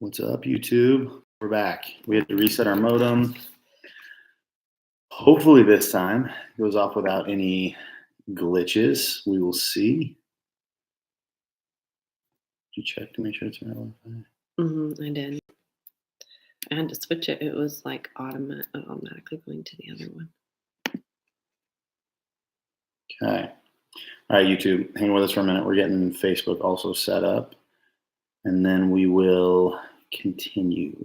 What's up, YouTube? We're back. We had to reset our modem. Hopefully this time it goes off without any glitches. We will see. Did you check to make sure it's not Wi-Fi? I did. I had to switch it. It was like automatically going to the other one. Okay. All right, YouTube, hang with us for a minute. We're getting Facebook also set up, and then we will continue.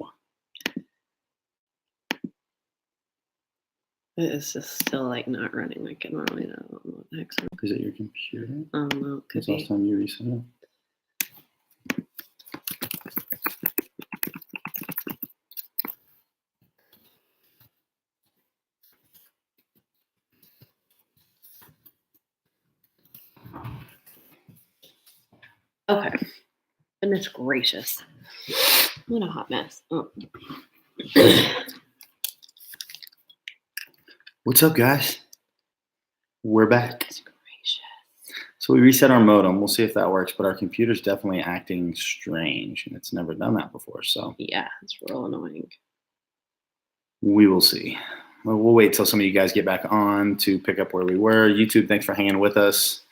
It's just still like not running like it normally does. What the heck's wrong? Is it your computer? Oh no, it could That's the last time you reset it. Okay. Goodness gracious. What a hot mess. Oh. What's up, guys? We're back. Goodness gracious. So we reset our modem. We'll see if that works, but our computer's definitely acting strange, and it's never done that before, so. Yeah, it's real annoying. We will see. Well, we'll wait till some of you guys get back on to pick up where we were. YouTube, thanks for hanging with us.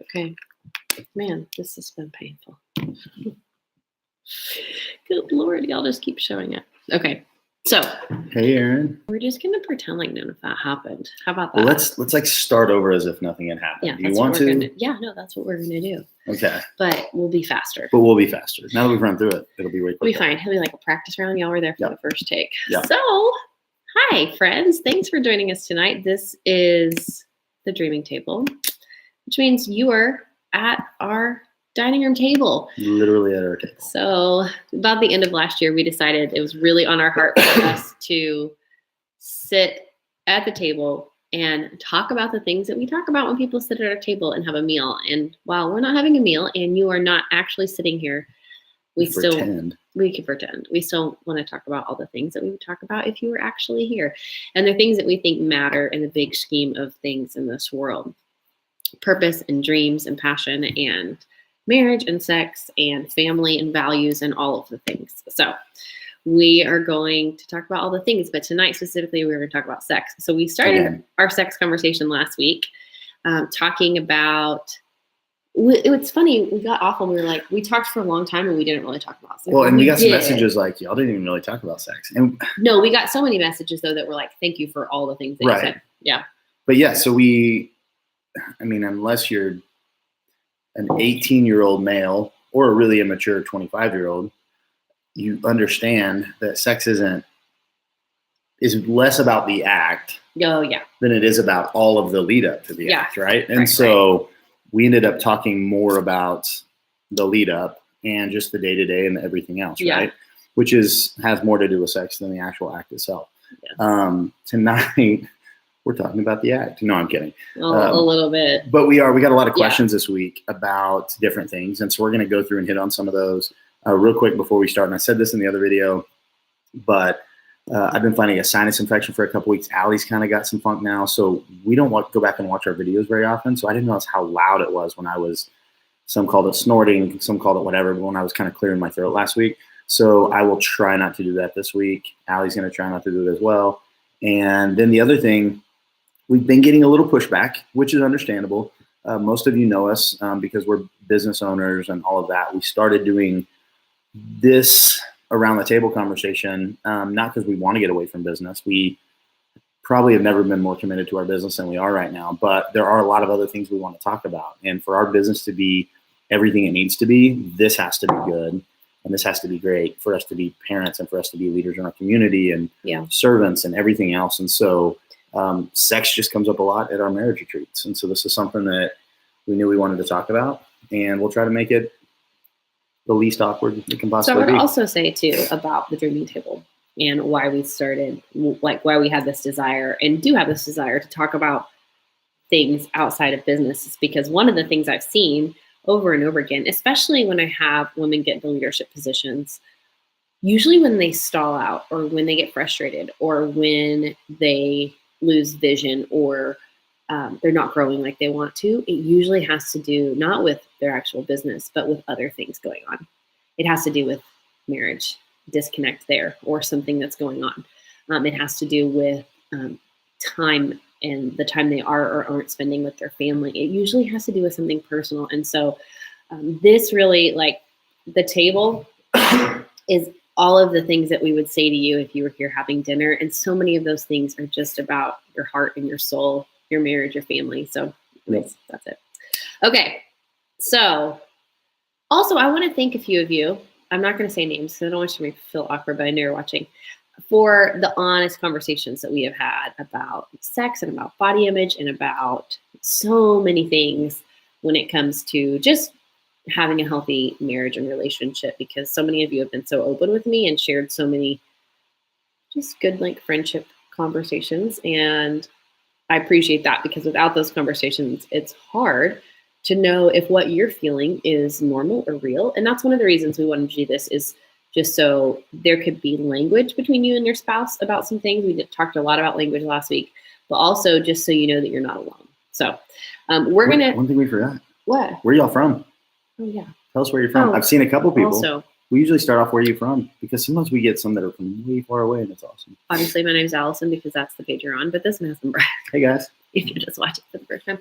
Okay. Man, this has been painful. Good Lord, y'all just keep showing up. Okay, so. Hey, Aaron. We're just gonna pretend like none of that happened. How about that? Well, let's like start over as if nothing had happened. Yeah, Do you want to? Yeah, no, that's what we're gonna do. Okay. But we'll be faster. But we'll be faster. Now that we've run through it, it'll be way quicker. We'll be fine. It'll be like a practice round. Y'all were there for the first take. Yep. So, hi, friends. Thanks for joining us tonight. This is the Dreaming Table, which means you are at our dining room table. Literally at our table. So about the end of last year, we decided it was really on our heart for us to sit at the table and talk about the things that we talk about when people sit at our table and have a meal. And while we're not having a meal and you are not actually sitting here, we can pretend. We still want to talk about all the things that we would talk about if you were actually here. And they're things that we think matter in the big scheme of things in this world. Purpose and dreams and passion and marriage and sex and family and values and all of the things. So we are going to talk about all the things, but tonight specifically, we're going to talk about sex. So we started our sex conversation last week, talking about, it's funny, we got off and we were like, we talked for a long time and we didn't really talk about sex. Well, and we got some messages like, y'all didn't even really talk about sex. And no, we got so many messages though that were like, thank you for all the things that you said. Yeah. But yeah, so unless you're an 18-year-old male or a really immature 25-year-old, you understand that sex is less about the act than it is about all of the lead up to the act, right? And so we ended up talking more about the lead up and just the day-to-day and everything else, right? Which has more to do with sex than the actual act itself. Yeah. Tonight, we're talking about the act. No, I'm kidding. A little bit. But we got a lot of questions this week about different things. And so we're going to go through and hit on some of those real quick before we start. And I said this in the other video, but I've been fighting a sinus infection for a couple weeks. Allie's kind of got some funk now. So we don't go back and watch our videos very often. So I didn't realize how loud it was when I was, some called it snorting, some called it whatever, but when I was kind of clearing my throat last week. So I will try not to do that this week. Allie's going to try not to do it as well. And then the other thing, we've been getting a little pushback, which is understandable. Most of you know us because we're business owners and all of that. We started doing this around the table conversation, not because we want to get away from business. We probably have never been more committed to our business than we are right now, but there are a lot of other things we want to talk about. And for our business to be everything it needs to be, this has to be good. And this has to be great for us to be parents and for us to be leaders in our community and servants and everything else. And so sex just comes up a lot at our marriage retreats. And so this is something that we knew we wanted to talk about, and we'll try to make it the least awkward it can possibly be. So I would also say too about the Dreaming Table and why we started, like why we had this desire and do have this desire to talk about things outside of business is because one of the things I've seen over and over again, especially when I have women get into leadership positions, usually when they stall out or when they get frustrated or when they lose vision or they're not growing like they want to, it usually has to do not with their actual business, but with other things going on. It has to do with marriage disconnect there or something that's going on. It has to do with time and the time they are or aren't spending with their family. It usually has to do with something personal. And so this really, like, the table is all of the things that we would say to you if you were here having dinner. And so many of those things are just about your heart and your soul, your marriage, your family. So that's it. Okay. So also, I want to thank a few of you. I'm not going to say names because I don't want you to feel awkward, but I know you're watching, for the honest conversations that we have had about sex and about body image and about so many things when it comes to just having a healthy marriage and relationship, because so many of you have been so open with me and shared so many just good, like, friendship conversations. And I appreciate that, because without those conversations, it's hard to know if what you're feeling is normal or real. And that's one of the reasons we wanted to do this, is just so there could be language between you and your spouse about some things. We talked a lot about language last week, but also just so you know that you're not alone. So we're going to... One thing we forgot. What? Where y'all from? Oh, yeah. Tell us where you're from. I've seen a couple people. Also, we usually start off where you're from, because sometimes we get some that are from way far away, and it's awesome. Obviously, my name's Allison, because that's the page you're on, but this one has some Brad. Hey, guys. If you're just watching for the first time.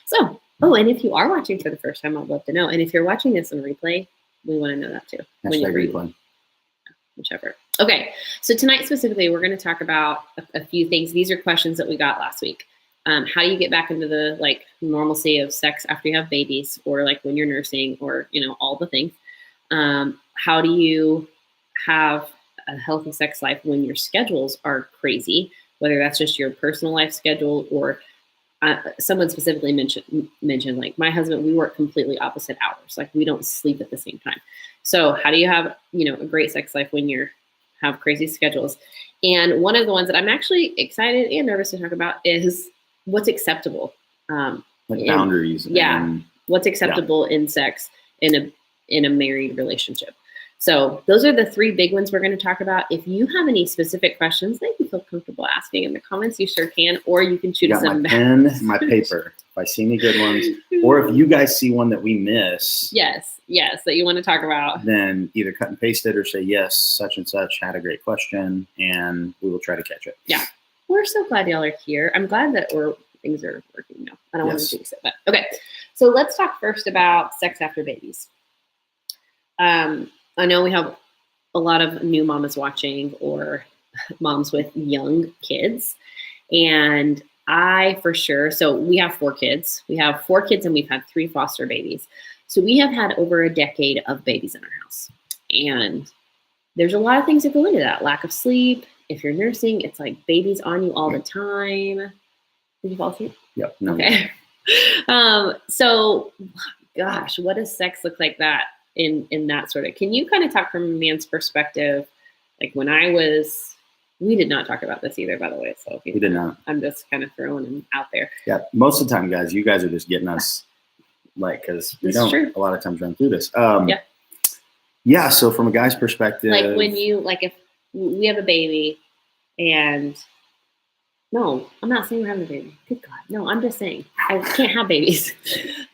So, and if you are watching for the first time, I'd love to know. And if you're watching this on replay, we want to know that too. Replay. Whichever. Okay. So tonight specifically, we're going to talk about a few things. These are questions that we got last week. How do you get back into the, like, normalcy of sex after you have babies, or like when you're nursing, or, all the things. How do you have a healthy sex life when your schedules are crazy, whether that's just your personal life schedule, or someone specifically mentioned, like, my husband, we work completely opposite hours. Like, we don't sleep at the same time. So how do you have, a great sex life when you have crazy schedules? And one of the ones that I'm actually excited and nervous to talk about is what's acceptable. Like boundaries. Yeah. What's acceptable in sex in a married relationship. So those are the three big ones we're going to talk about. If you have any specific questions that you feel comfortable asking in the comments, you sure can, or you can shoot us a pen, my paper. If I see any good ones, or if you guys see one that we miss, yes, that you want to talk about, then either cut and paste it or say, yes, such and such had a great question, and we will try to catch it. Yeah. We're so glad y'all are here. I'm glad that things are working now. I don't want to jinx it, but okay. So let's talk first about sex after babies. I know we have a lot of new mamas watching, or moms with young kids. And I, for sure, so we have 4 kids. We have 4 kids, and we've had 3 foster babies. So we have had over a decade of babies in our house. And there's a lot of things that go into that. Lack of sleep. If you're nursing, it's like babies on you all the time. Did you fall asleep? Yep. No. Okay. So, gosh, what does sex look like that in that sort of? Can you kind of talk from a man's perspective? Like, when we did not talk about this either, by the way. So we did not. I'm just kind of throwing them out there. Yeah. Most of the time, guys, you guys are just getting us, like, because we don't a lot of times run through this. Yeah. So from a guy's perspective, like when you, like, if we have a baby, and no, I'm not saying we're having a baby. Good God. No, I'm just saying I can't have babies.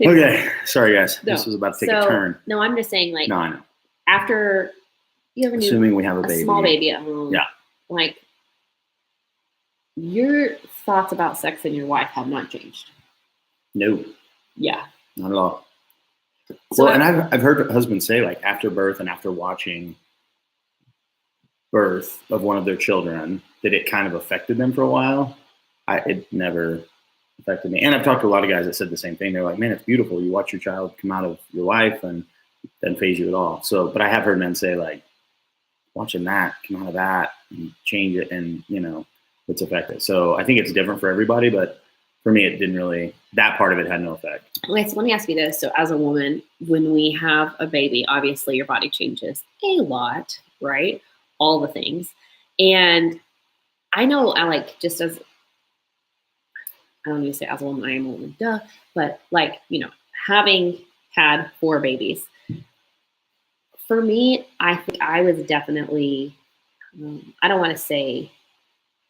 Okay. Sorry, guys. No. This was about to take a turn. No, I'm just saying, like, no, I know. After you have assuming we have a baby, small baby at home. Yeah. Like, your thoughts about sex and your wife have not changed. No. Yeah. Not at all. So and I've heard husbands say, like, after birth and after watching birth of one of their children, that it kind of affected them for a while. It never affected me. And I've talked to a lot of guys that said the same thing. They're like, man, it's beautiful. You watch your child come out of your wife, and it doesn't phase you at all. So, but I have heard men say, like, watching that come out of that and change it, and it's affected. So I think it's different for everybody, but for me, it didn't really, that part of it had no effect. Okay, so let me ask you this. So as a woman, when we have a baby, obviously your body changes a lot, right? All the things. And I know I like, just as, I don't need to say as a woman, I am a woman, duh. But, like, having had 4 babies, for me, I think I was definitely, I don't want to say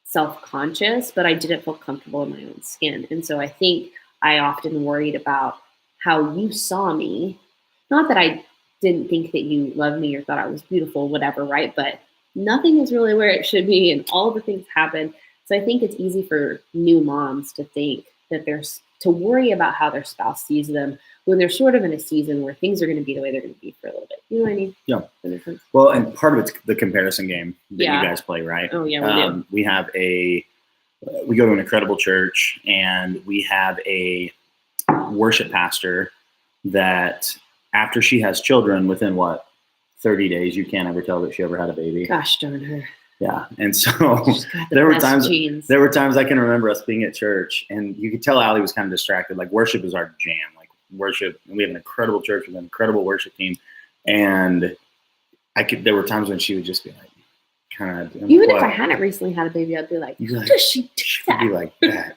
self-conscious, but I didn't feel comfortable in my own skin. And so I think I often worried about how you saw me. Not that I didn't think that you loved me or thought I was beautiful, whatever, right? But nothing is really where it should be, and all the things happen. So I think it's easy for new moms to think that to worry about how their spouse sees them when they're sort of in a season where things are going to be the way they're going to be for a little bit. You know what I mean? Yeah. That makes sense. Well, and part of it's the comparison game that Yeah. you guys play, right? Oh yeah, we do. We go to an incredible church, and we have a worship pastor that after she has children, within 30 days, you can't ever tell that she ever had a baby. Gosh darn her. Yeah. And so there were times I can remember us being at church, and you could tell Allie was kind of distracted. Like, worship is our jam. Like, worship, and we have an incredible church with an incredible worship team. And there were times when she would just be like, kind of. Even if I hadn't recently had a baby, I'd be like, how does she do that? She'd be like, that.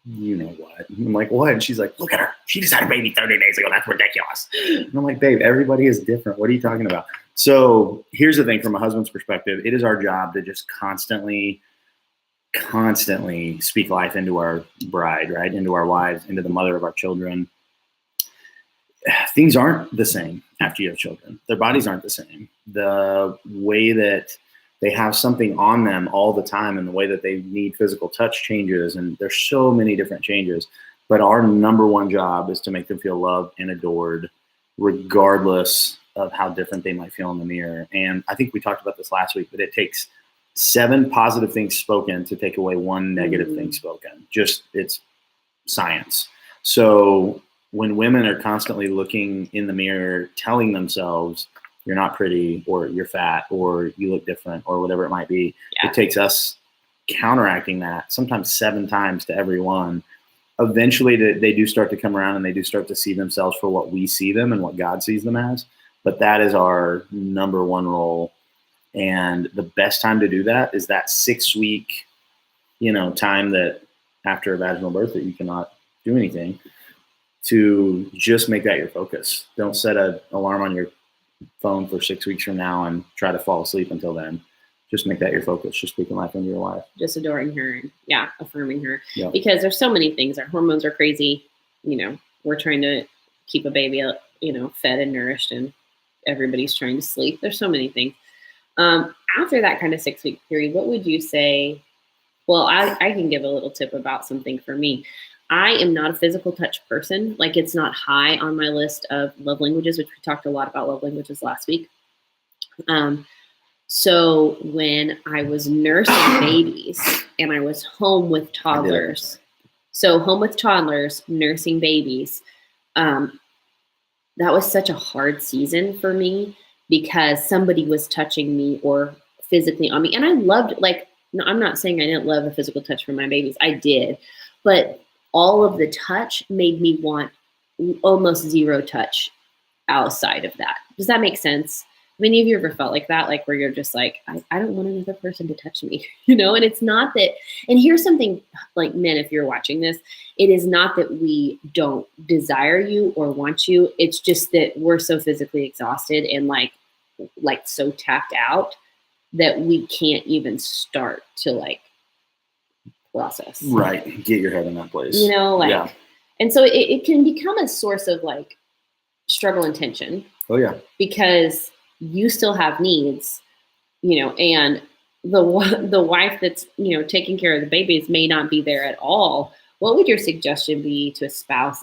You know what? I'm like, what? And she's like, look at her. She just had a baby 30 days ago. That's ridiculous. And I'm like, babe, everybody is different. What are you talking about? So here's the thing, from a husband's perspective, it is our job to just constantly speak life into our bride, right? Into our wives, into the mother of our children. Things aren't the same after you have children. Their bodies aren't the same. The way that they have something on them all the time, and the way that they need physical touch changes, and there's so many different changes. But our number one job is to make them feel loved and adored, regardless of how different they might feel in the mirror. And I think we talked about this last week, but it takes 7 positive things spoken to take away 1 negative thing spoken. Just, it's science. So when women are constantly looking in the mirror, telling themselves, you're not pretty, or you're fat, or you look different, or whatever it might be, It takes us counteracting that sometimes 7 times to every one. Eventually they do start to come around, and they do start to see themselves for what we see them and what God sees them as. But that is our number one role. And the best time to do that is that 6-week, time that after a vaginal birth that you cannot do anything, to just make that your focus. Don't set an alarm on your phone for 6 weeks from now and try to fall asleep until then. Just make that your focus. Just speaking life into your life. Just adoring her and affirming her. Yep. Because there's so many things. Our hormones are crazy. We're trying to keep a baby, fed and nourished, and everybody's trying to sleep. There's so many things. After that kind of 6-week period, what would you say? Well, I can give a little tip about something for me. I am not a physical touch person. Like, it's not high on my list of love languages, which we talked a lot about love languages last week. So when I was nursing babies and I was home with toddlers, nursing babies, that was such a hard season for me, because somebody was touching me or physically on me. And I loved, I'm not saying I didn't love the physical touch from my babies. I did. But all of the touch made me want almost zero touch outside of that. Does that make sense? Many of you ever felt like that, where you're just like, I don't want another person to touch me, And it's not that, and here's something, like, men, if you're watching this, it is not that we don't desire you or want you. It's just that we're so physically exhausted and like so tapped out that we can't even start to process. Right. Get your head in that place. Yeah. And so it can become a source of struggle and tension. Oh yeah. Because you still have needs, and the wife that's, taking care of the babies may not be there at all. What would your suggestion be to a spouse?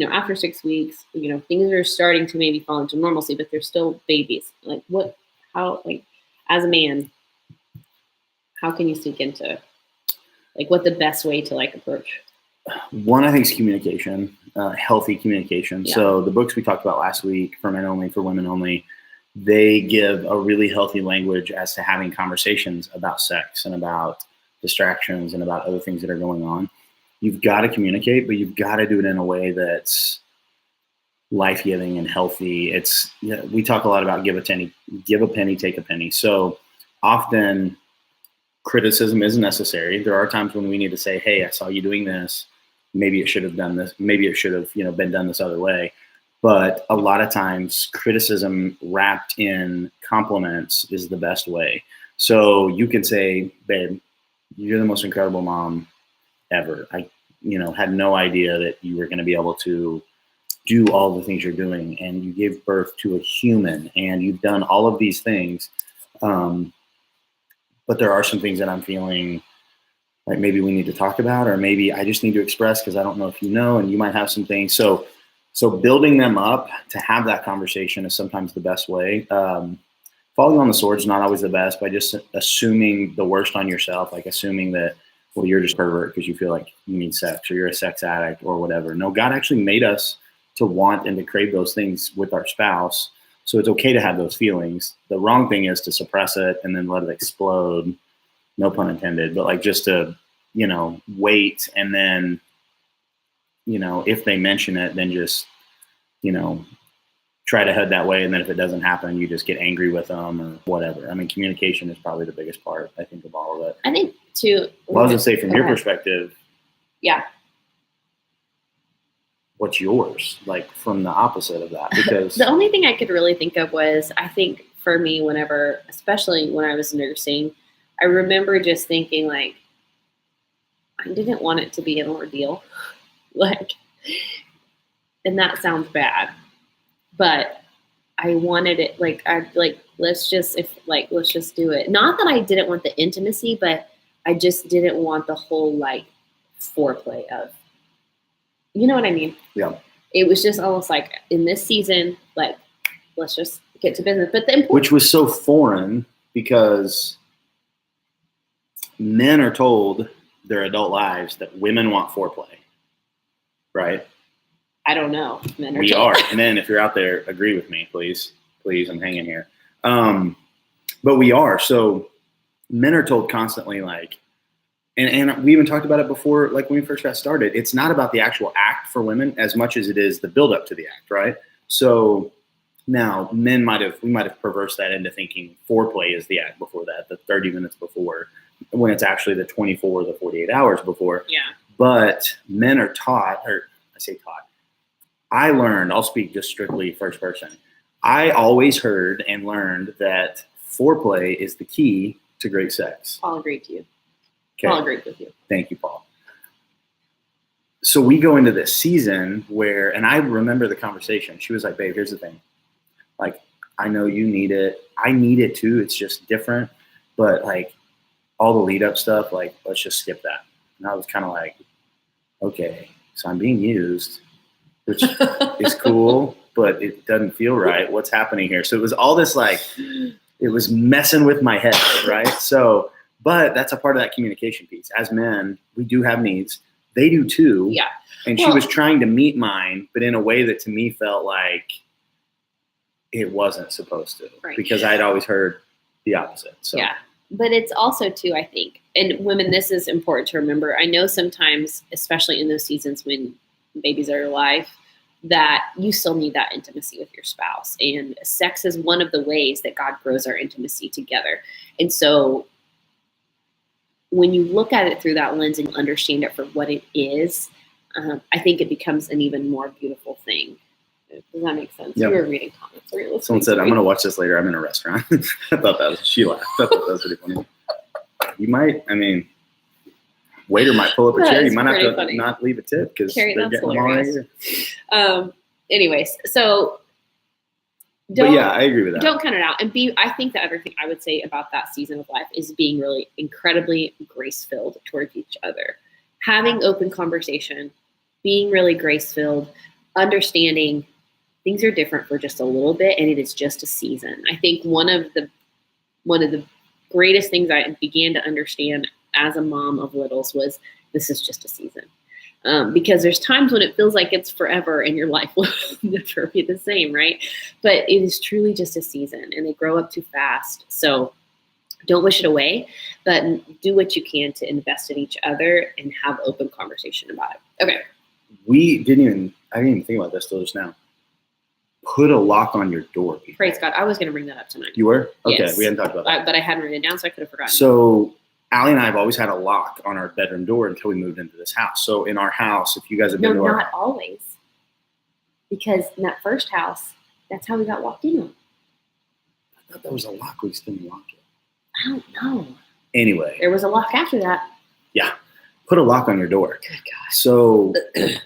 After 6 weeks, things are starting to maybe fall into normalcy, but they're still babies. As a man, how can you sink into what the best way to approach? One, I think, is communication, healthy communication. Yeah. So the books we talked about last week, For Men Only, For Women Only, they give a really healthy language as to having conversations about sex and about distractions and about other things that are going on. You've got to communicate, but you've got to do it in a way that's life-giving and healthy. We talk a lot about give a penny, take a penny. So often criticism is necessary. There are times when we need to say, hey, I saw you doing this. Maybe it should have done this. Maybe it should have, been done this other way. But a lot of times criticism wrapped in compliments is the best way. So you can say, babe, you're the most incredible mom ever. I, had no idea that you were going to be able to do all the things you're doing, and you gave birth to a human, and you've done all of these things. but there are some things that I'm feeling like maybe we need to talk about, or maybe I just need to express because I don't know if you know, and you might have some things. So building them up to have that conversation is sometimes the best way. Falling on the sword is not always the best by just assuming the worst on yourself, like assuming that, well, you're just a pervert because you feel like you need sex or you're a sex addict or whatever. No, God actually made us to want and to crave those things with our spouse. So it's okay to have those feelings. The wrong thing is to suppress it and then let it explode. No pun intended, but like just to, wait. And then, if they mention it, then just, try to head that way. And then if it doesn't happen, you just get angry with them or whatever. I mean, communication is probably the biggest part, I think, of all of it. I think too. Well, I was going to say, from your perspective. Yeah. What's yours, like from the opposite of that? Because the only thing I could really think of was, I think for me, whenever, especially when I was nursing, I remember just thinking like, I didn't want it to be an ordeal. Like, and that sounds bad, but I wanted it, let's just do it. Not that I didn't want the intimacy, but I just didn't want the whole like foreplay of, you know what I mean? Yeah. It was just almost like in this season, like, let's just get to business. But which was so foreign because men are told their adult lives that women want foreplay, right? I don't know. Men are we told. are. Men, if you're out there, agree with me, please. Please, I'm hanging here. But we are. So men are told constantly, like, and we even talked about it before, like when we first got started, it's not about the actual act for women as much as it is the build up to the act, right? So now men we might have perversed that into thinking foreplay is the act before that, the 30 minutes before, when it's actually the 24 or the 48 hours before. Yeah. But men are taught, or I say taught, I learned, I'll speak just strictly first person. I always heard and learned that foreplay is the key to great sex. I'll agree to you. Okay. I'll agree with you. Thank you, Paul. So we go into this season where, and I remember the conversation. She was like, babe, here's the thing. Like, I know you need it. I need it too. It's just different. But like all the lead up stuff, like, let's just skip that. And I was kind of like, okay, so I'm being used, which is cool, but it doesn't feel right. What's happening here? So it was all this, like, it was messing with my head, right? So, but that's a part of that communication piece. As men, we do have needs. They do too. Yeah. And she was trying to meet mine, but in a way that to me felt like it wasn't supposed to, right. Because I'd always heard the opposite. So. Yeah. But it's also too, I think, and women, this is important to remember. I know sometimes, especially in those seasons when babies are alive, that you still need that intimacy with your spouse. And sex is one of the ways that God grows our intimacy together. And so when you look at it through that lens and understand it for what it is, I think it becomes an even more beautiful thing. Does that make sense? Yep. You were reading comments. Someone said, I'm going to watch this later. I'm in a restaurant. I thought that was, she laughed. I thought that was pretty funny. You might, I mean, waiter might pull up a chair. You might have to not leave a tip because they're getting them all right here. Anyways, so but yeah, I agree with that. Don't cut it out. And I think the other thing I would say about that season of life is being really incredibly grace-filled towards each other. Having open conversation, being really grace-filled, understanding things are different for just a little bit, and it is just a season. I think one of the greatest things I began to understand as a mom of littles was this is just a season. Because there's times when it feels like it's forever and your life will never be the same, right? But it is truly just a season, and they grow up too fast. So don't wish it away, but do what you can to invest in each other and have open conversation about it. Okay. I didn't even think about this till just now. Put a lock on your door. People. Praise God. I was going to bring that up tonight. You were? Okay. Yes. We hadn't talked about that. But I hadn't written it down, so I could have forgotten. So Allie and I have always had a lock on our bedroom door until we moved into this house. So in our house, if you guys have been to our not always. Because in that first house, that's how we got walked in on. I thought there was a lock. We just didn't lock it. I don't know. Anyway. There was a lock after that. Yeah. Put a lock on your door. Good God. So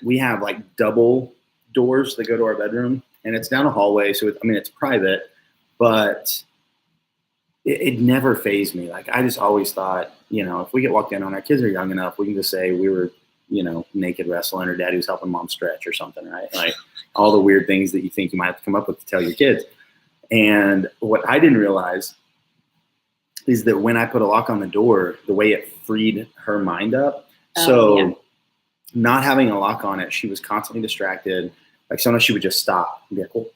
we have like double doors that go to our bedroom, and it's down a hallway. So it's private, but it never fazed me. Like I just always thought, if we get walked in on, our kids are young enough, we can just say we were, naked wrestling, or daddy was helping mom stretch or something, right? Like all the weird things that you think you might have to come up with to tell your kids. And what I didn't realize is that when I put a lock on the door, the way it freed her mind up. Not having a lock on it, she was constantly distracted. Like sometimes she would just stop and be like, oh,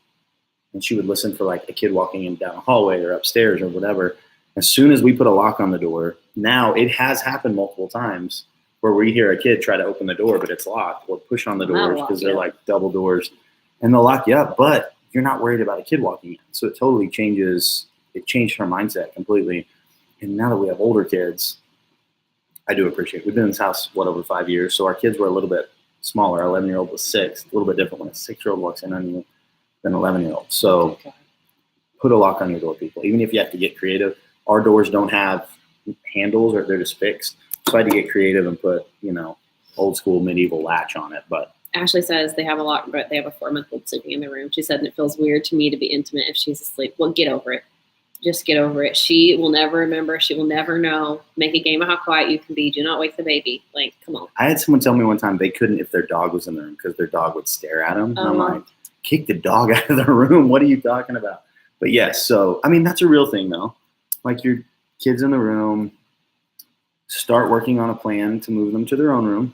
and she would listen for like a kid walking in down a hallway or upstairs or whatever. As soon as we put a lock on the door, now it has happened multiple times where we hear a kid try to open the door, but it's locked, or push on the doors because they're like double doors, and they'll lock you up, but you're not worried about a kid walking in. So it totally changed her mindset completely. And now that we have older kids, I do appreciate it. We've been in this house, over 5 years. So our kids were a little bit smaller. Our 11-year-old was 6, a little bit different when a 6-year-old walks in on you than an 11-year-old. So put a lock on your door, people. Even if you have to get creative, our doors don't have handles, or they're just fixed. So I had to get creative and put, old school medieval latch on it. But Ashley says they have a lock, but they have a 4-month-old sleeping in their room. She said, and it feels weird to me to be intimate if she's asleep. Well, get over it. Just get over it. She will never remember. She will never know. Make a game of how quiet you can be. Do not wake the baby. Like, come on. I had someone tell me one time they couldn't if their dog was in the room because their dog would stare at them. And I'm like, kick the dog out of the room. What are you talking about? But yes, so, that's a real thing though. Like your kids in the room, start working on a plan to move them to their own room,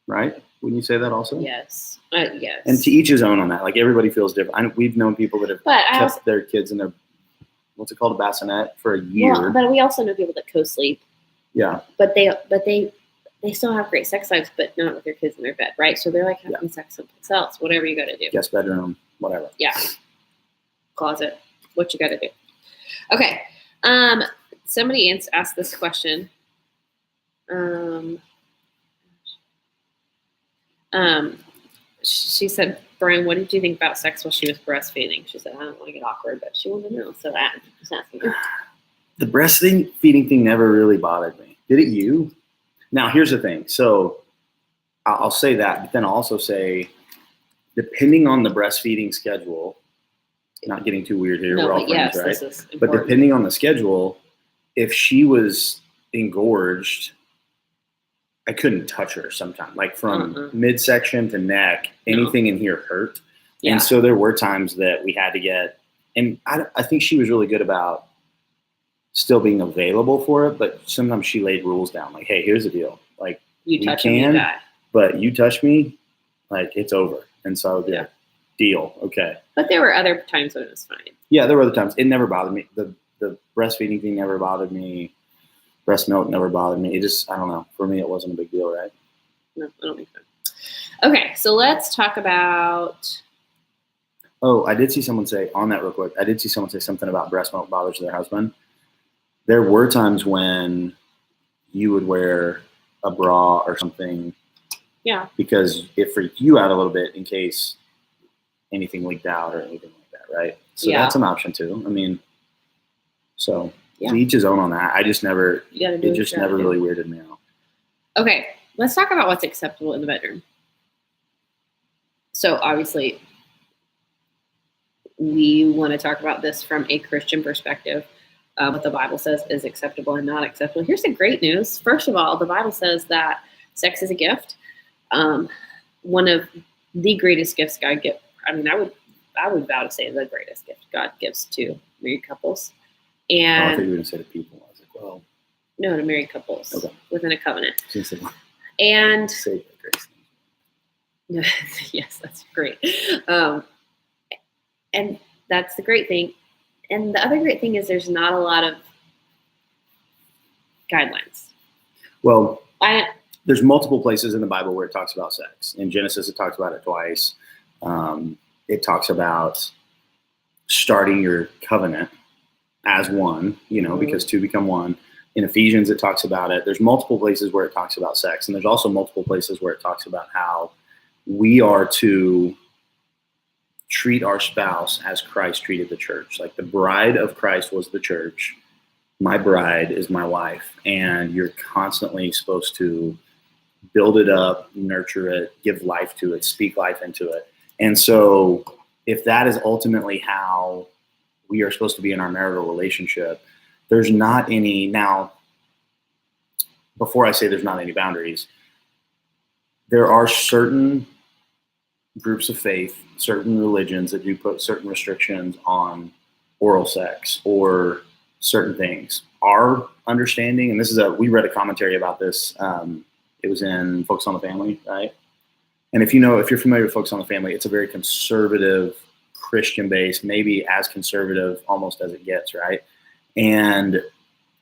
right? Wouldn't you say that also? Yes. Yes. And to each his own on that. Like everybody feels different. We've known people that have kept their kids in their, what's it called, a bassinet for a year. Well, but we also know people that co-sleep. Yeah. But they still have great sex lives, but not with their kids in their bed, right? So they're like having sex someplace else, whatever you got to do. Guest bedroom, whatever. Yeah. Closet, what you got to do. Okay. Somebody asked this question. She said, Brian, what did you think about sex while she was breastfeeding? She said, I don't want to get awkward, but she wanted to know. So I'm just asking her. The breastfeeding thing never really bothered me. Did it you? Now, here's the thing. So I'll say that, but then I'll also say, depending on the breastfeeding schedule, not getting too weird here, we're all friends, right? But depending on the schedule, if she was engorged, I couldn't touch her sometimes. Like from midsection to neck, anything in here hurt. Yeah. And so there were times that we had to get, and I think she was really good about still being available for it, but sometimes she laid rules down. Like, hey, here's the deal. Like, you touch me, you die. But you touch me, like, it's over. And so, deal. Okay. But there were other times when it was fine. Yeah, there were other times. It never bothered me. The breastfeeding thing never bothered me. Breast milk never bothered me. It just, I don't know. For me, it wasn't a big deal, right? No, I don't think so. Okay, so let's talk about. Oh, I did see someone say, on that real quick, I did see someone say something about breast milk bothers their husband. There were times when you would wear a bra or something. Yeah. Because it freaked you out a little bit in case anything leaked out or anything like that, right? So that's an option too. So to each his own on that. I just never, it just never really weirded me out. Okay, let's talk about what's acceptable in the bedroom. So obviously, we want to talk about this from a Christian perspective. What the Bible says is acceptable and not acceptable. Here's the great news. First of all, the Bible says that sex is a gift. One of the greatest gifts God gives. I would vow to say the greatest gift God gives to married couples. And I thought you were going to say to people. I was like, well. No, to married couples within a covenant. And yes, that's great. And that's the great thing. And the other great thing is there's not a lot of guidelines. Well, there's multiple places in the Bible where it talks about sex. In Genesis, it talks about it twice. It talks about starting your covenant as one, because two become one. In Ephesians, it talks about it. There's multiple places where it talks about sex. And there's also multiple places where it talks about how we are to treat our spouse as Christ treated the church. Like the bride of Christ was the church. My bride is my wife. And you're constantly supposed to build it up, nurture it, give life to it, speak life into it. And so if that is ultimately how we are supposed to be in our marital relationship, there's not any now. Before I say there's not any boundaries, there are certain groups of faith, certain religions that do put certain restrictions on oral sex or certain things. Our understanding, and we read a commentary about this. It was in Focus on the Family, right? And if you're familiar with Focus on the Family, it's a very conservative Christian base, maybe as conservative almost as it gets, right? And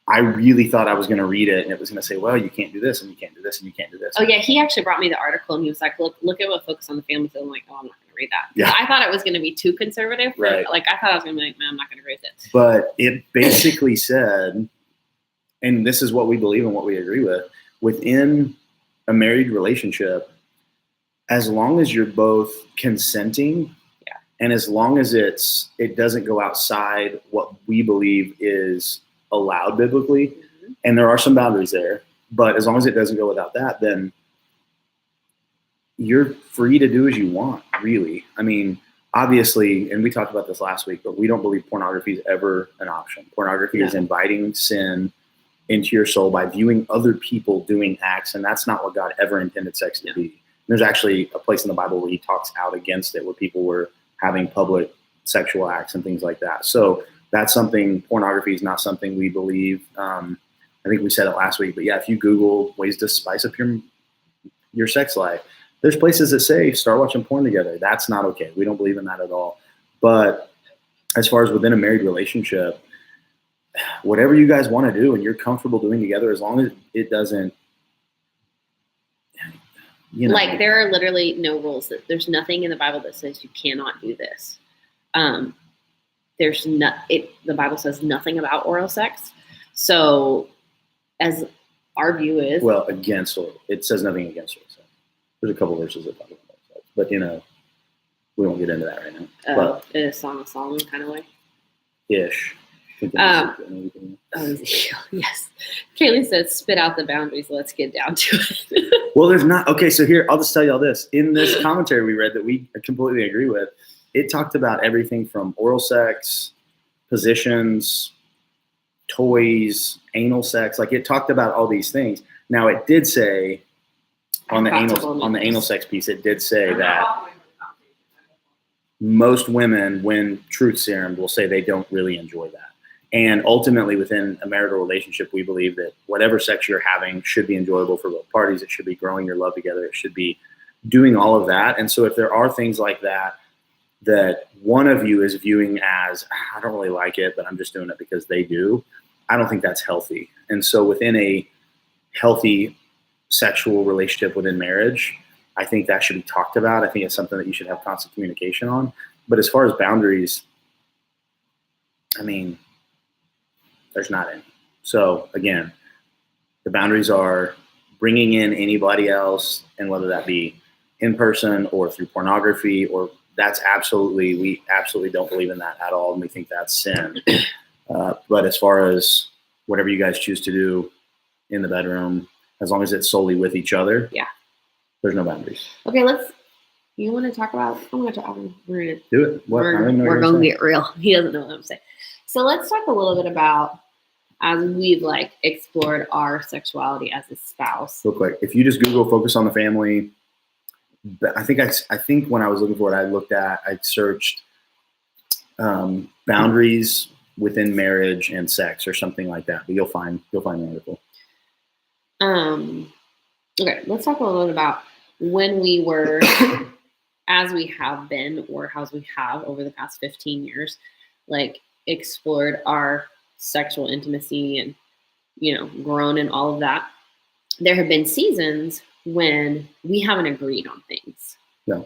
I really thought I was going to read it and it was going to say, well, you can't do this and you can't do this and you can't do this. Oh yeah, he actually brought me the article and he was like, look at what Focus on the Family said. I'm like, oh, I'm not going to read that. Yeah. I thought it was going to be too conservative. Right. Like I thought I was going to be like, man, I'm not going to agree with it. But it basically said, and this is what we believe and what we agree with, within a married relationship, as long as you're both consenting, yeah, and as long as it doesn't go outside what we believe is allowed biblically, mm-hmm. and there are some boundaries there, but as long as it doesn't go without that, then you're free to do as you want, really. I mean, obviously, and we talked about this last week, but we don't believe pornography is ever an option. Pornography is inviting sin into your soul by viewing other people doing acts, and that's not what God ever intended sex to be. There's actually a place in the Bible where he talks out against it, where people were having public sexual acts and things like that. So that's something, pornography is not something we believe. I think we said it last week, but yeah, if you Google ways to spice up your sex life, there's places that say start watching porn together. That's not okay. We don't believe in that at all. But as far as within a married relationship, whatever you guys want to do and you're comfortable doing together, as long as it doesn't, like there are literally no rules. There's nothing in the Bible that says you cannot do this. The Bible says nothing about oral sex. So as our view is, well, against oral, it says nothing against oral sex. There's a couple verses that talk about sex, but we won't get into that right now. But in a Song of Solomon kind of way. Ish. Yes. Kaylee says, spit out the boundaries. Let's get down to it. Well, there's not. Okay, so here, I'll just tell you all this. In this commentary we read that we completely agree with, it talked about everything from oral sex, positions, toys, anal sex. Like it talked about all these things. Now it did say on the anal sex piece, it did say that most women, when truth serum, will say they don't really enjoy that. And ultimately, within a marital relationship, we believe that whatever sex you're having should be enjoyable for both parties. It should be growing your love together. It should be doing all of that. And so if there are things like that one of you is viewing as, I don't really like it, but I'm just doing it because they do, I don't think that's healthy. And so within a healthy sexual relationship within marriage, I think that should be talked about. I think it's something that you should have constant communication on. But as far as boundaries, I mean, there's not any. So again, the boundaries are bringing in anybody else, and whether that be in person or through pornography, or we absolutely don't believe in that at all, and we think that's sin. But as far as whatever you guys choose to do in the bedroom, as long as it's solely with each other, there's no boundaries. Okay, you want to talk about, we're going to do it. We're going to get real. He doesn't know what I'm saying. So let's talk a little bit about, as we've explored our sexuality as a spouse. Real quick, if you just Google Focus on the Family, I think when I was looking for it, I searched boundaries within marriage and sex or something like that. But you'll find the article. Okay, let's talk a little bit about when we were, as we have been, or as we have over the past 15 years, explored our sexual intimacy and, grown and all of that. There have been seasons when we haven't agreed on things. Yeah.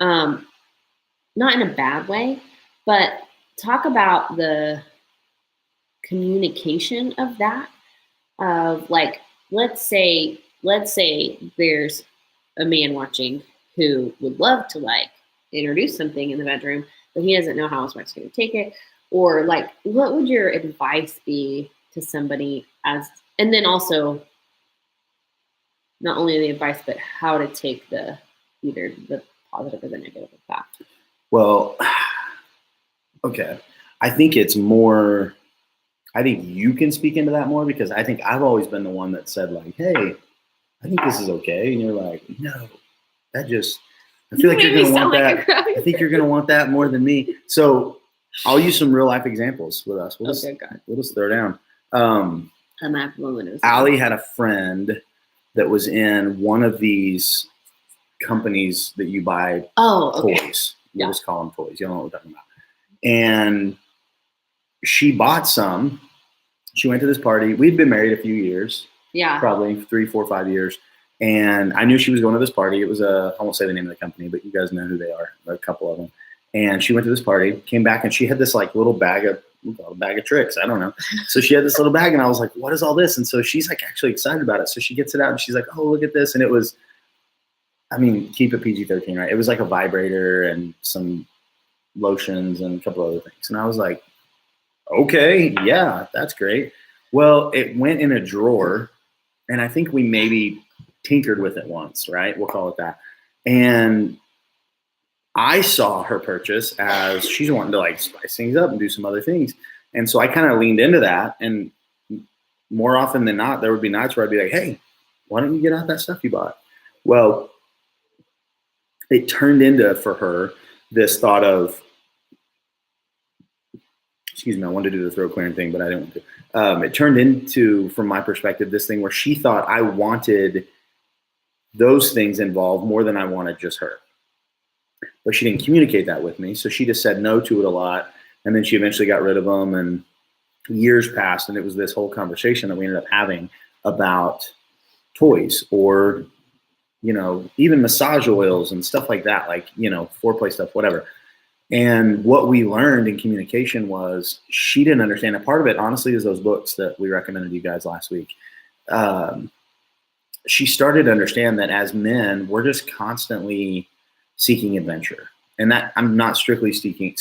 Not in a bad way, but talk about the communication of that, of let's say there's a man watching who would love to introduce something in the bedroom, but he doesn't know how his wife's going to take it. Or what would your advice be to somebody and then also not only the advice, but how to take either the positive or the negative of that? Well, okay. I think it's more I think you can speak into that more because I think I've always been the one that said like, hey, I think this is okay. And you're like, no, that just, I feel like you're going to want that. I think you're going to want that more than me. So I'll use some real life examples with us. We'll just throw down. Allie had a friend that was in one of these companies that you buy toys. We'll just call them toys. You don't know what we're talking about. And she bought some. She went to this party. We'd been married a few years. Yeah. Probably 3, 4, 5 years. And I knew she was going to this party. It was I won't say the name of the company, but you guys know who they are, a couple of them. And she went to this party, came back, and she had this like little bag of tricks. I don't know. So she had this little bag, and I was like, what is all this? And so she's like actually excited about it. So she gets it out, and she's like, oh, look at this. And it was, I mean, keep it PG-13, right? It was like a vibrator and some lotions and a couple other things. And I was like, okay, yeah, that's great. Well, it went in a drawer, and I think we maybe tinkered with it once, right? We'll call it that. And I saw her purchase as she's wanting to like spice things up and do some other things. And so I kind of leaned into that. And more often than not, there would be nights where I'd be like, hey, why don't you get out that stuff you bought? Well, it turned into, for her, this thought of, excuse me, I wanted to do the throat clearing thing, but I didn't want to. It turned into, from my perspective, this thing where she thought I wanted those things involved more than I wanted just her. But she didn't communicate that with me. So she just said no to it a lot. And then she eventually got rid of them, and years passed, and it was this whole conversation that we ended up having about toys or, you know, even massage oils and stuff like that, like, you know, foreplay stuff, whatever. And what we learned in communication was she didn't understand. A part of it, honestly, is those books that we recommended you guys last week. She started to understand that as men, we're just constantly seeking adventure. And that, I'm not strictly speaking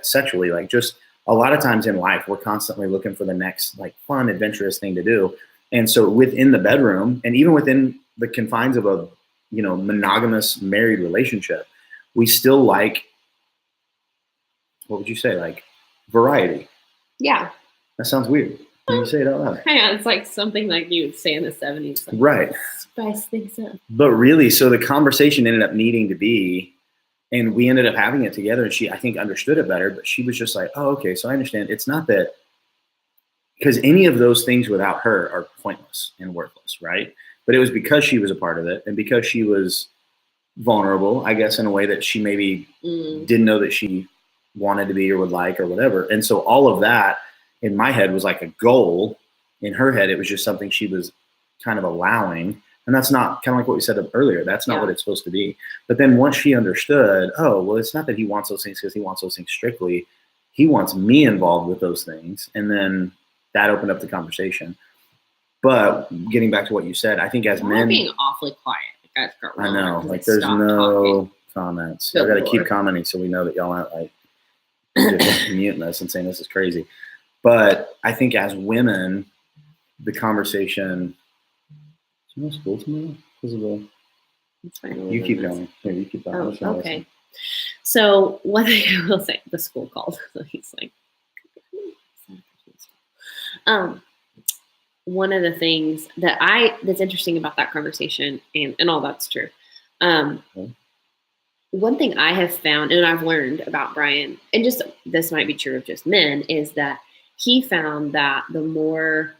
sexually, like just a lot of times in life, we're constantly looking for the next like fun, adventurous thing to do. And so within the bedroom, and even within the confines of a, you know, monogamous married relationship, we still like, what would you say? Like variety. Yeah. That sounds weird when you say it out loud. Yeah, it's like something like you would say in the 70s. Like, right. Spice things up. But really, so the conversation ended up needing to be, and we ended up having it together, and she, I think, understood it better, but she was just like, oh, okay, so I understand. It's not that, because any of those things without her are pointless and worthless, right? But it was because she was a part of it, and because she was vulnerable, I guess, in a way that she maybe didn't know that she wanted to be or would like or whatever. And so all of that in my head was like a goal. In her head, it was just something she was kind of allowing. And that's not, kind of like what we said earlier, that's not what it's supposed to be. But then once she understood, oh, well, it's not that he wants those things because he wants those things strictly. He wants me involved with those things. And then that opened up the conversation. But getting back to what you said, I think as men, being awfully quiet. I know, like there's no comments. I got to keep commenting so we know that y'all aren't like just muting us and saying this is crazy. But I think as women, the conversation. Is there no school tomorrow? You keep going. Here, you keep going. Oh, okay. So one thing I will say, the school called. So he's like, one of the things that's interesting about that conversation, and all that's true. One thing I have found, and I've learned about Brian, and just this might be true of just men, is that he found that the more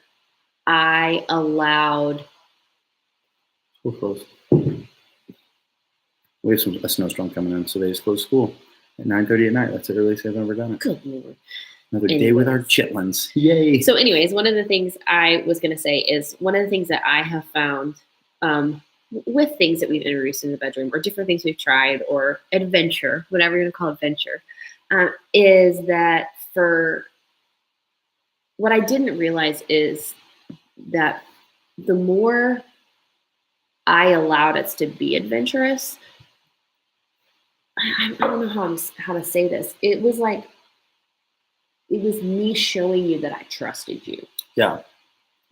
I allowed. School closed. We have a snowstorm coming in, so they just closed school at 9:30 at night. That's the earliest I've ever done it. Good Lord. Another day with our chitlins. Yay. So anyways, one of the things I was going to say is one of the things that I have found with things that we've introduced in the bedroom or different things we've tried or adventure, whatever you're going to call adventure, is that for what I didn't realize is that the more I allowed us to be adventurous, I don't know how to say this. It was like, it was me showing you that I trusted you. Yeah.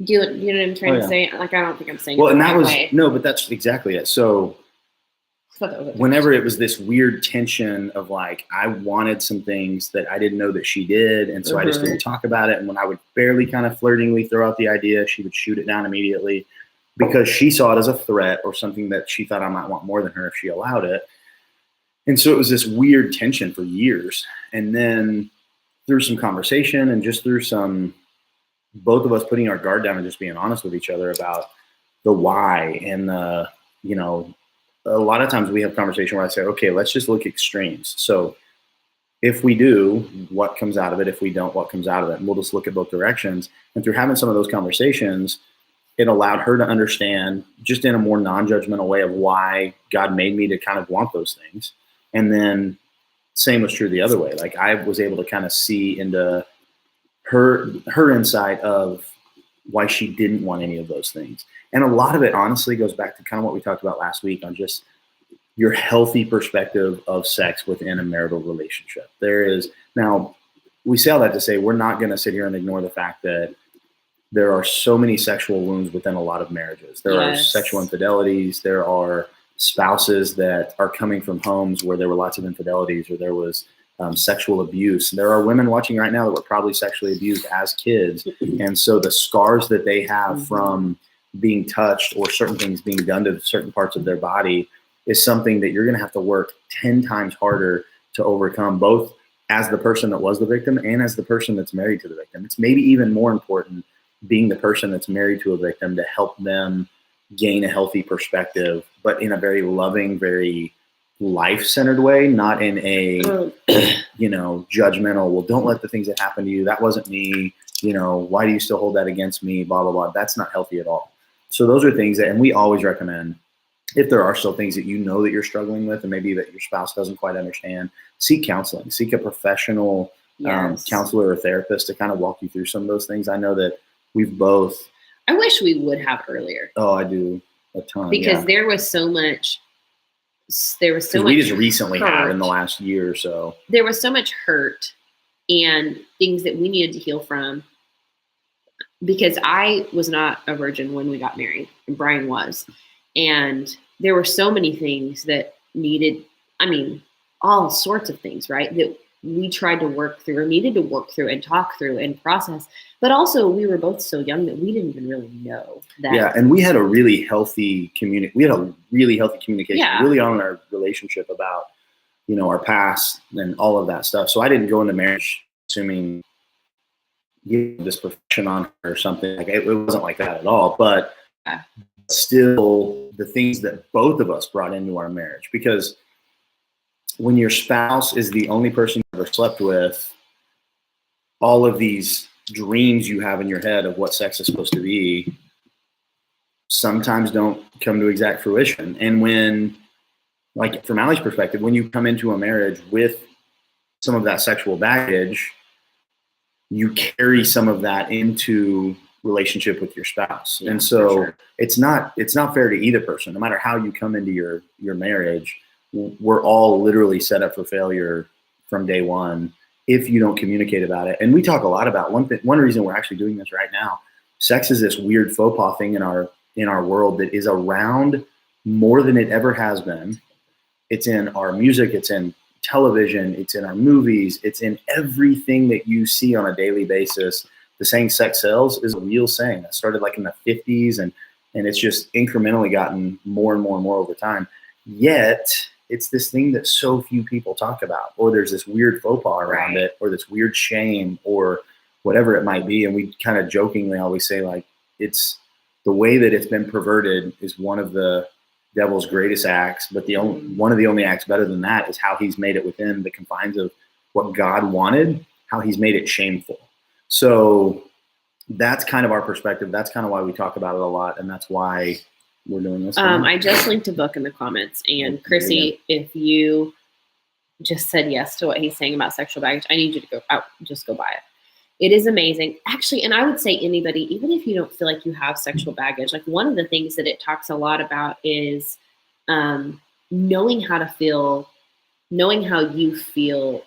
Do you know what I'm trying to say? Like, I don't think I'm saying well, it and that was, way. No, but that's exactly it. So whenever it was this weird tension of like, I wanted some things that I didn't know that she did. And so I just didn't talk about it. And when I would barely kind of flirtingly throw out the idea, she would shoot it down immediately because she saw it as a threat or something that she thought I might want more than her if she allowed it. And so it was this weird tension for years. And then through some conversation and just through some, both of us putting our guard down and just being honest with each other about the why and the, you know, a lot of times we have conversation where I say, okay, let's just look extremes. So if we do, what comes out of it? If we don't, what comes out of it? And we'll just look at both directions. And through having some of those conversations, it allowed her to understand just in a more non-judgmental way of why God made me to kind of want those things. And then same was true the other way. Like I was able to kind of see into her insight of why she didn't want any of those things. And a lot of it honestly goes back to kind of what we talked about last week on just your healthy perspective of sex within a marital relationship. There is, now we say all that to say, we're not going to sit here and ignore the fact that there are so many sexual wounds within a lot of marriages. There are sexual infidelities. There are spouses that are coming from homes where there were lots of infidelities or there was sexual abuse. There are women watching right now that were probably sexually abused as kids. And so the scars that they have from being touched or certain things being done to certain parts of their body is something that you're going to have to work 10 times harder to overcome, both as the person that was the victim and as the person that's married to the victim. It's maybe even more important being the person that's married to a victim to help them gain a healthy perspective, but in a very loving, very life-centered way, not in a, you know, judgmental, well, don't let the things that happen to you, that wasn't me, you know, why do you still hold that against me, blah, blah, blah. That's not healthy at all. So those are things that, and we always recommend, if there are still things that you know that you're struggling with and maybe that your spouse doesn't quite understand, seek counseling, seek a professional counselor or therapist to kind of walk you through some of those things. I know that we've both. I wish we would have earlier. Oh, I do a ton. Because there was so much. There was so much. We just recently hurt. have in the last year or so. There was so much hurt and things that we needed to heal from. Because I was not a virgin when we got married, and Brian was. And there were so many things that needed, I mean, all sorts of things, right? That we tried to work through or needed to work through and talk through and process. But also we were both so young that we didn't even really know that. Yeah. And we had a really healthy communication, really on our relationship about, you know, our past and all of that stuff. So I didn't go into marriage assuming this perfection on her or something. Like it wasn't like that at all, but still the things that both of us brought into our marriage, because when your spouse is the only person you ever slept with, all of these dreams you have in your head of what sex is supposed to be sometimes don't come to exact fruition. And when, like from Allie's perspective, when you come into a marriage with some of that sexual baggage, you carry some of that into relationship with your spouse. Yeah, and so it's not fair to either person. No matter how you come into your marriage, we're all literally set up for failure from day one if you don't communicate about it. And we talk a lot about one reason we're actually doing this right now. Sex is this weird faux pas thing in our world that is around more than it ever has been. It's in our music, it's in television, it's in our movies, it's in everything that you see on a daily basis. The saying sex sells is a real saying that started like in the 50s and it's just incrementally gotten more and more and more over time. Yet it's this thing that so few people talk about, or there's this weird faux pas around it, or this weird shame or whatever it might be. And we kind of jokingly always say like, it's the way that it's been perverted is one of the devil's greatest acts, but one of the only acts better than that is how he's made it within the confines of what God wanted, how he's made it shameful. So that's kind of our perspective. That's kind of why we talk about it a lot. And that's why we're doing this. I just linked a book in the comments, and Chrissy, if you just said yes to what he's saying about sexual baggage, I need you to go out, just go buy it. It is amazing. Actually, and I would say anybody, even if you don't feel like you have sexual baggage, like one of the things that it talks a lot about is knowing how to feel, knowing how you feel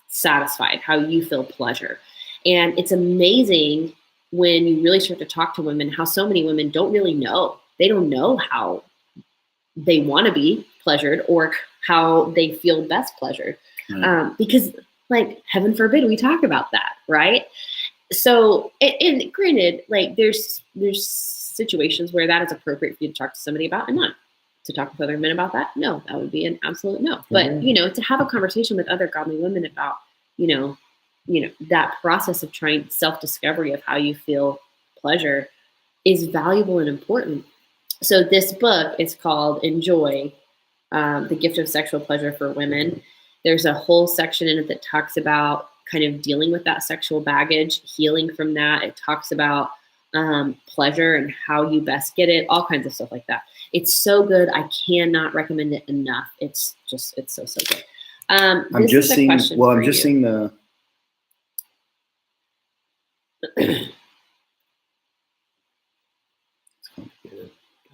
satisfied, how you feel pleasure. And it's amazing when you really start to talk to women, how so many women don't really know. They don't know how they want to be pleasured or how they feel best pleasured. Because like, heaven forbid we talk about that, right? So, and granted, like there's situations where that is appropriate for you to talk to somebody about, and not to talk with other men about that. No, that would be an absolute no. But to have a conversation with other godly women about, that process of trying self-discovery of how you feel pleasure is valuable and important. So this book is called Enjoy, The Gift of Sexual Pleasure for Women. There's a whole section in it that talks about kind of dealing with that sexual baggage, healing from that. It talks about pleasure and how you best get it, all kinds of stuff like that. It's so good. I cannot recommend it enough. It's so good. I'm just seeing the.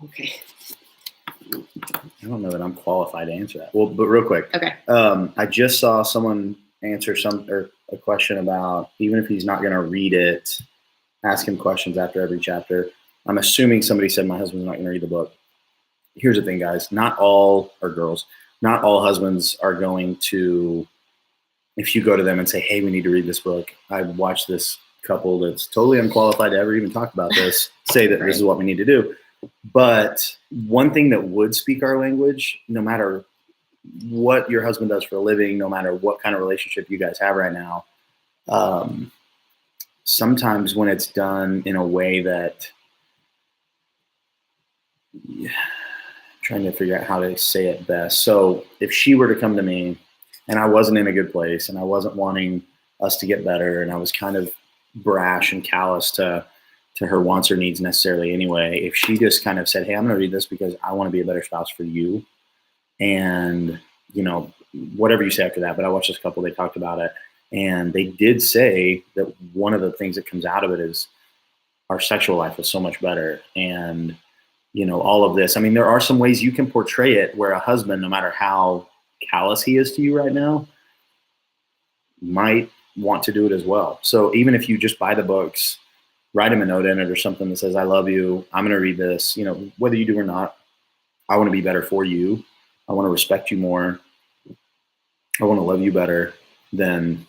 Okay. I don't know that I'm qualified to answer that. Well, but real quick. Okay. I just saw someone answer a question about, even if he's not going to read it, ask him questions after every chapter. I'm assuming somebody said my husband's not going to read the book. Here's the thing, guys. Not all husbands are going to, if you go to them and say, hey, we need to read this book. I watched this couple that's totally unqualified to ever even talk about this, say that this is what we need to do. But one thing that would speak our language, no matter what your husband does for a living, no matter what kind of relationship you guys have right now, sometimes when it's done in a way that, trying to figure out how to say it best. So if she were to come to me and I wasn't in a good place and I wasn't wanting us to get better and I was kind of brash and callous to her wants or needs necessarily anyway, if she just kind of said, hey, I'm going to read this because I want to be a better spouse for you. And, whatever you say after that, but I watched this couple, they talked about it. And they did say that one of the things that comes out of it is our sexual life is so much better. And, all of this. I mean, there are some ways you can portray it where a husband, no matter how callous he is to you right now, might want to do it as well. So even if you just buy the books, write him a note in it or something that says, I love you, I'm going to read this, whether you do or not, I want to be better for you. I want to respect you more. I want to love you better. Then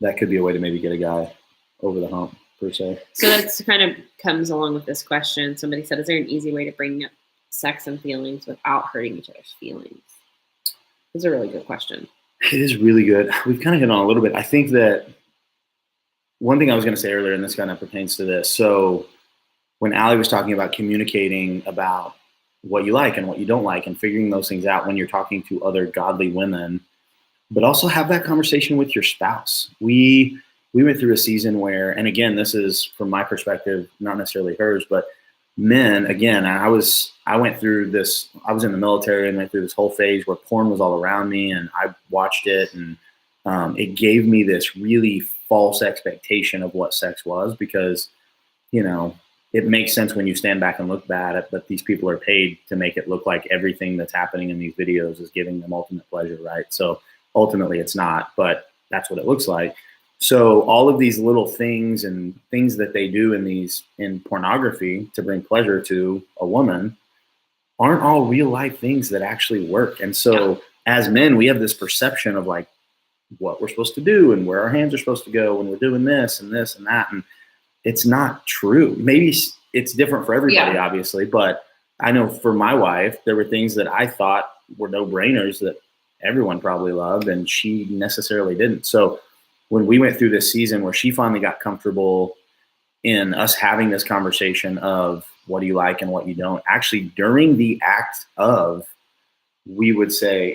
that could be a way to maybe get a guy over the hump, per se. So that's kind of comes along with this question. Somebody said, is there an easy way to bring up sex and feelings without hurting each other's feelings? It's a really good question. It is really good. We've kind of hit on a little bit. I think that one thing I was going to say earlier, and this kind of pertains to this. So when Allie was talking about communicating about what you like and what you don't like and figuring those things out when you're talking to other godly women, but also have that conversation with your spouse. We went through a season where, and again, this is from my perspective, not necessarily hers, but men, again, I went through this, I was in the military and went through this whole phase where porn was all around me and I watched it, and it gave me this really false expectation of what sex was, because, it makes sense when you stand back and look at it, but these people are paid to make it look like everything that's happening in these videos is giving them ultimate pleasure, right? So ultimately it's not, but that's what it looks like. So all of these little things and things that they do in pornography to bring pleasure to a woman aren't all real life things that actually work. And so as men, we have this perception of like what we're supposed to do and where our hands are supposed to go when we're doing this and this and that. And it's not true. Maybe it's different for everybody, obviously, but I know for my wife, there were things that I thought were no brainers that everyone probably loved and she necessarily didn't. So when we went through this season where she finally got comfortable in us having this conversation of what do you like and what you don't, actually during the act of, she would say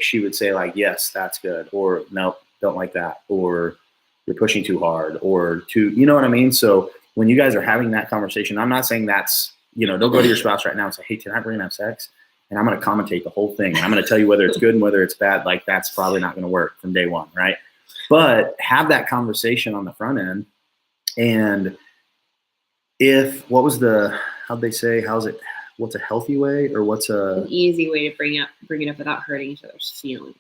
like, yes, that's good. Or no, don't like that. Or you're pushing too hard or you know what I mean? So when you guys are having that conversation, I'm not saying that's, don't go to your spouse right now and say, hey, tonight we're going to have sex and I'm going to commentate the whole thing. And I'm going to tell you whether it's good and whether it's bad. Like that's probably not going to work from day one. Right. But have that conversation on the front end. And what's a healthy way or what's an easy way to bring it up without hurting each other's feelings?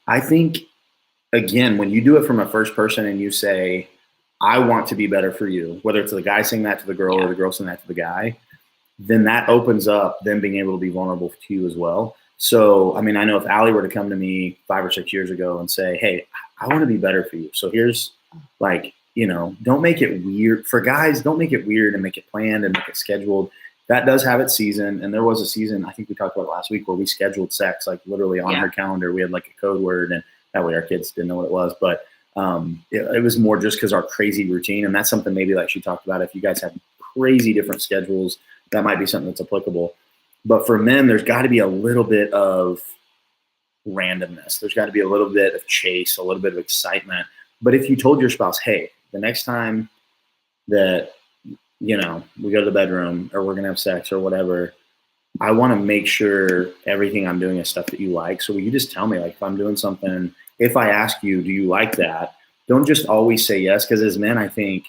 I think, again, when you do it from a first person and you say, I want to be better for you, whether it's the guy saying that to the girl or the girl saying that to the guy, then that opens up them being able to be vulnerable to you as well. So, I mean, I know if Allie were to come to me 5 or 6 years ago and say, hey, I want to be better for you. So here's like, don't make it weird. For guys, don't make it weird and make it planned and make it scheduled. That does have its season. And there was a season, I think we talked about it last week, where we scheduled sex like literally on her calendar. We had like a code word, and that way our kids didn't know what it was. But it was more just because our crazy routine. And that's something maybe like she talked about. If you guys have crazy different schedules, that might be something that's applicable. But for men, there's got to be a little bit of randomness. There's got to be a little bit of chase, a little bit of excitement. But if you told your spouse, hey, the next time that, we go to the bedroom or we're going to have sex or whatever, I want to make sure everything I'm doing is stuff that you like. So will you just tell me, like, if I'm doing something, if I ask you, do you like that? Don't just always say yes. Because as men, I think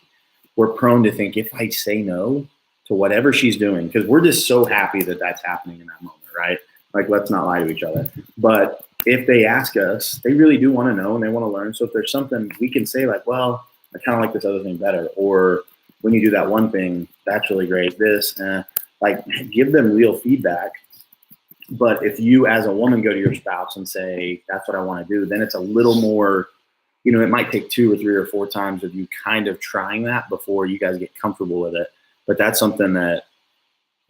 we're prone to think if I say no to whatever she's doing, because we're just so happy that that's happening in that moment, right? Like, let's not lie to each other. But if they ask us, they really do want to know and they want to learn. So if there's something we can say, like, well, I kind of like this other thing better, or when you do that one thing, that's really great. This, like, give them real feedback. But if you as a woman go to your spouse and say, that's what I want to do, then it's a little more, it might take 2 or 3 or 4 times of you kind of trying that before you guys get comfortable with it. But that's something that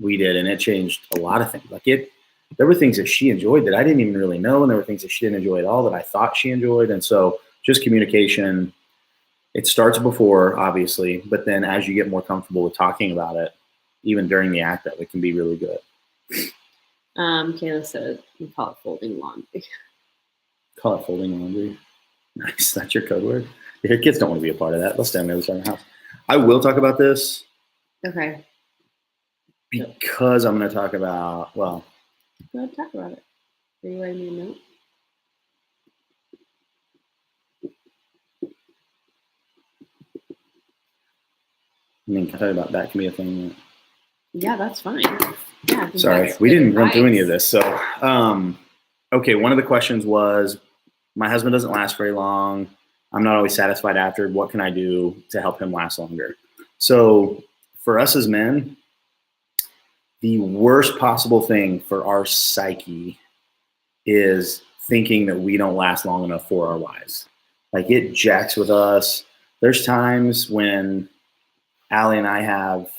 we did, and it changed a lot of things. Like, there were things that she enjoyed that I didn't even really know, and there were things that she didn't enjoy at all that I thought she enjoyed. And so just communication, it starts before, obviously, but then as you get more comfortable with talking about it, even during the act, that it can be really good. Kayla said we call it folding laundry. Call it folding laundry. Nice. That's your code word. Your kids don't want to be a part of that. They'll stay on the other side of the house. I will talk about this. Okay. Because I'm going to talk about, well. Go ahead, talk about it. Are you writing me a note? I mean, talking about that can be a thing. Yeah, that's fine. Yeah. Sorry, we didn't run through any of this. So, okay, one of the questions was, my husband doesn't last very long. I'm not always satisfied after. What can I do to help him last longer? So for us as men, the worst possible thing for our psyche is thinking that we don't last long enough for our wives. Like, it jacks with us. There's times when Allie and I have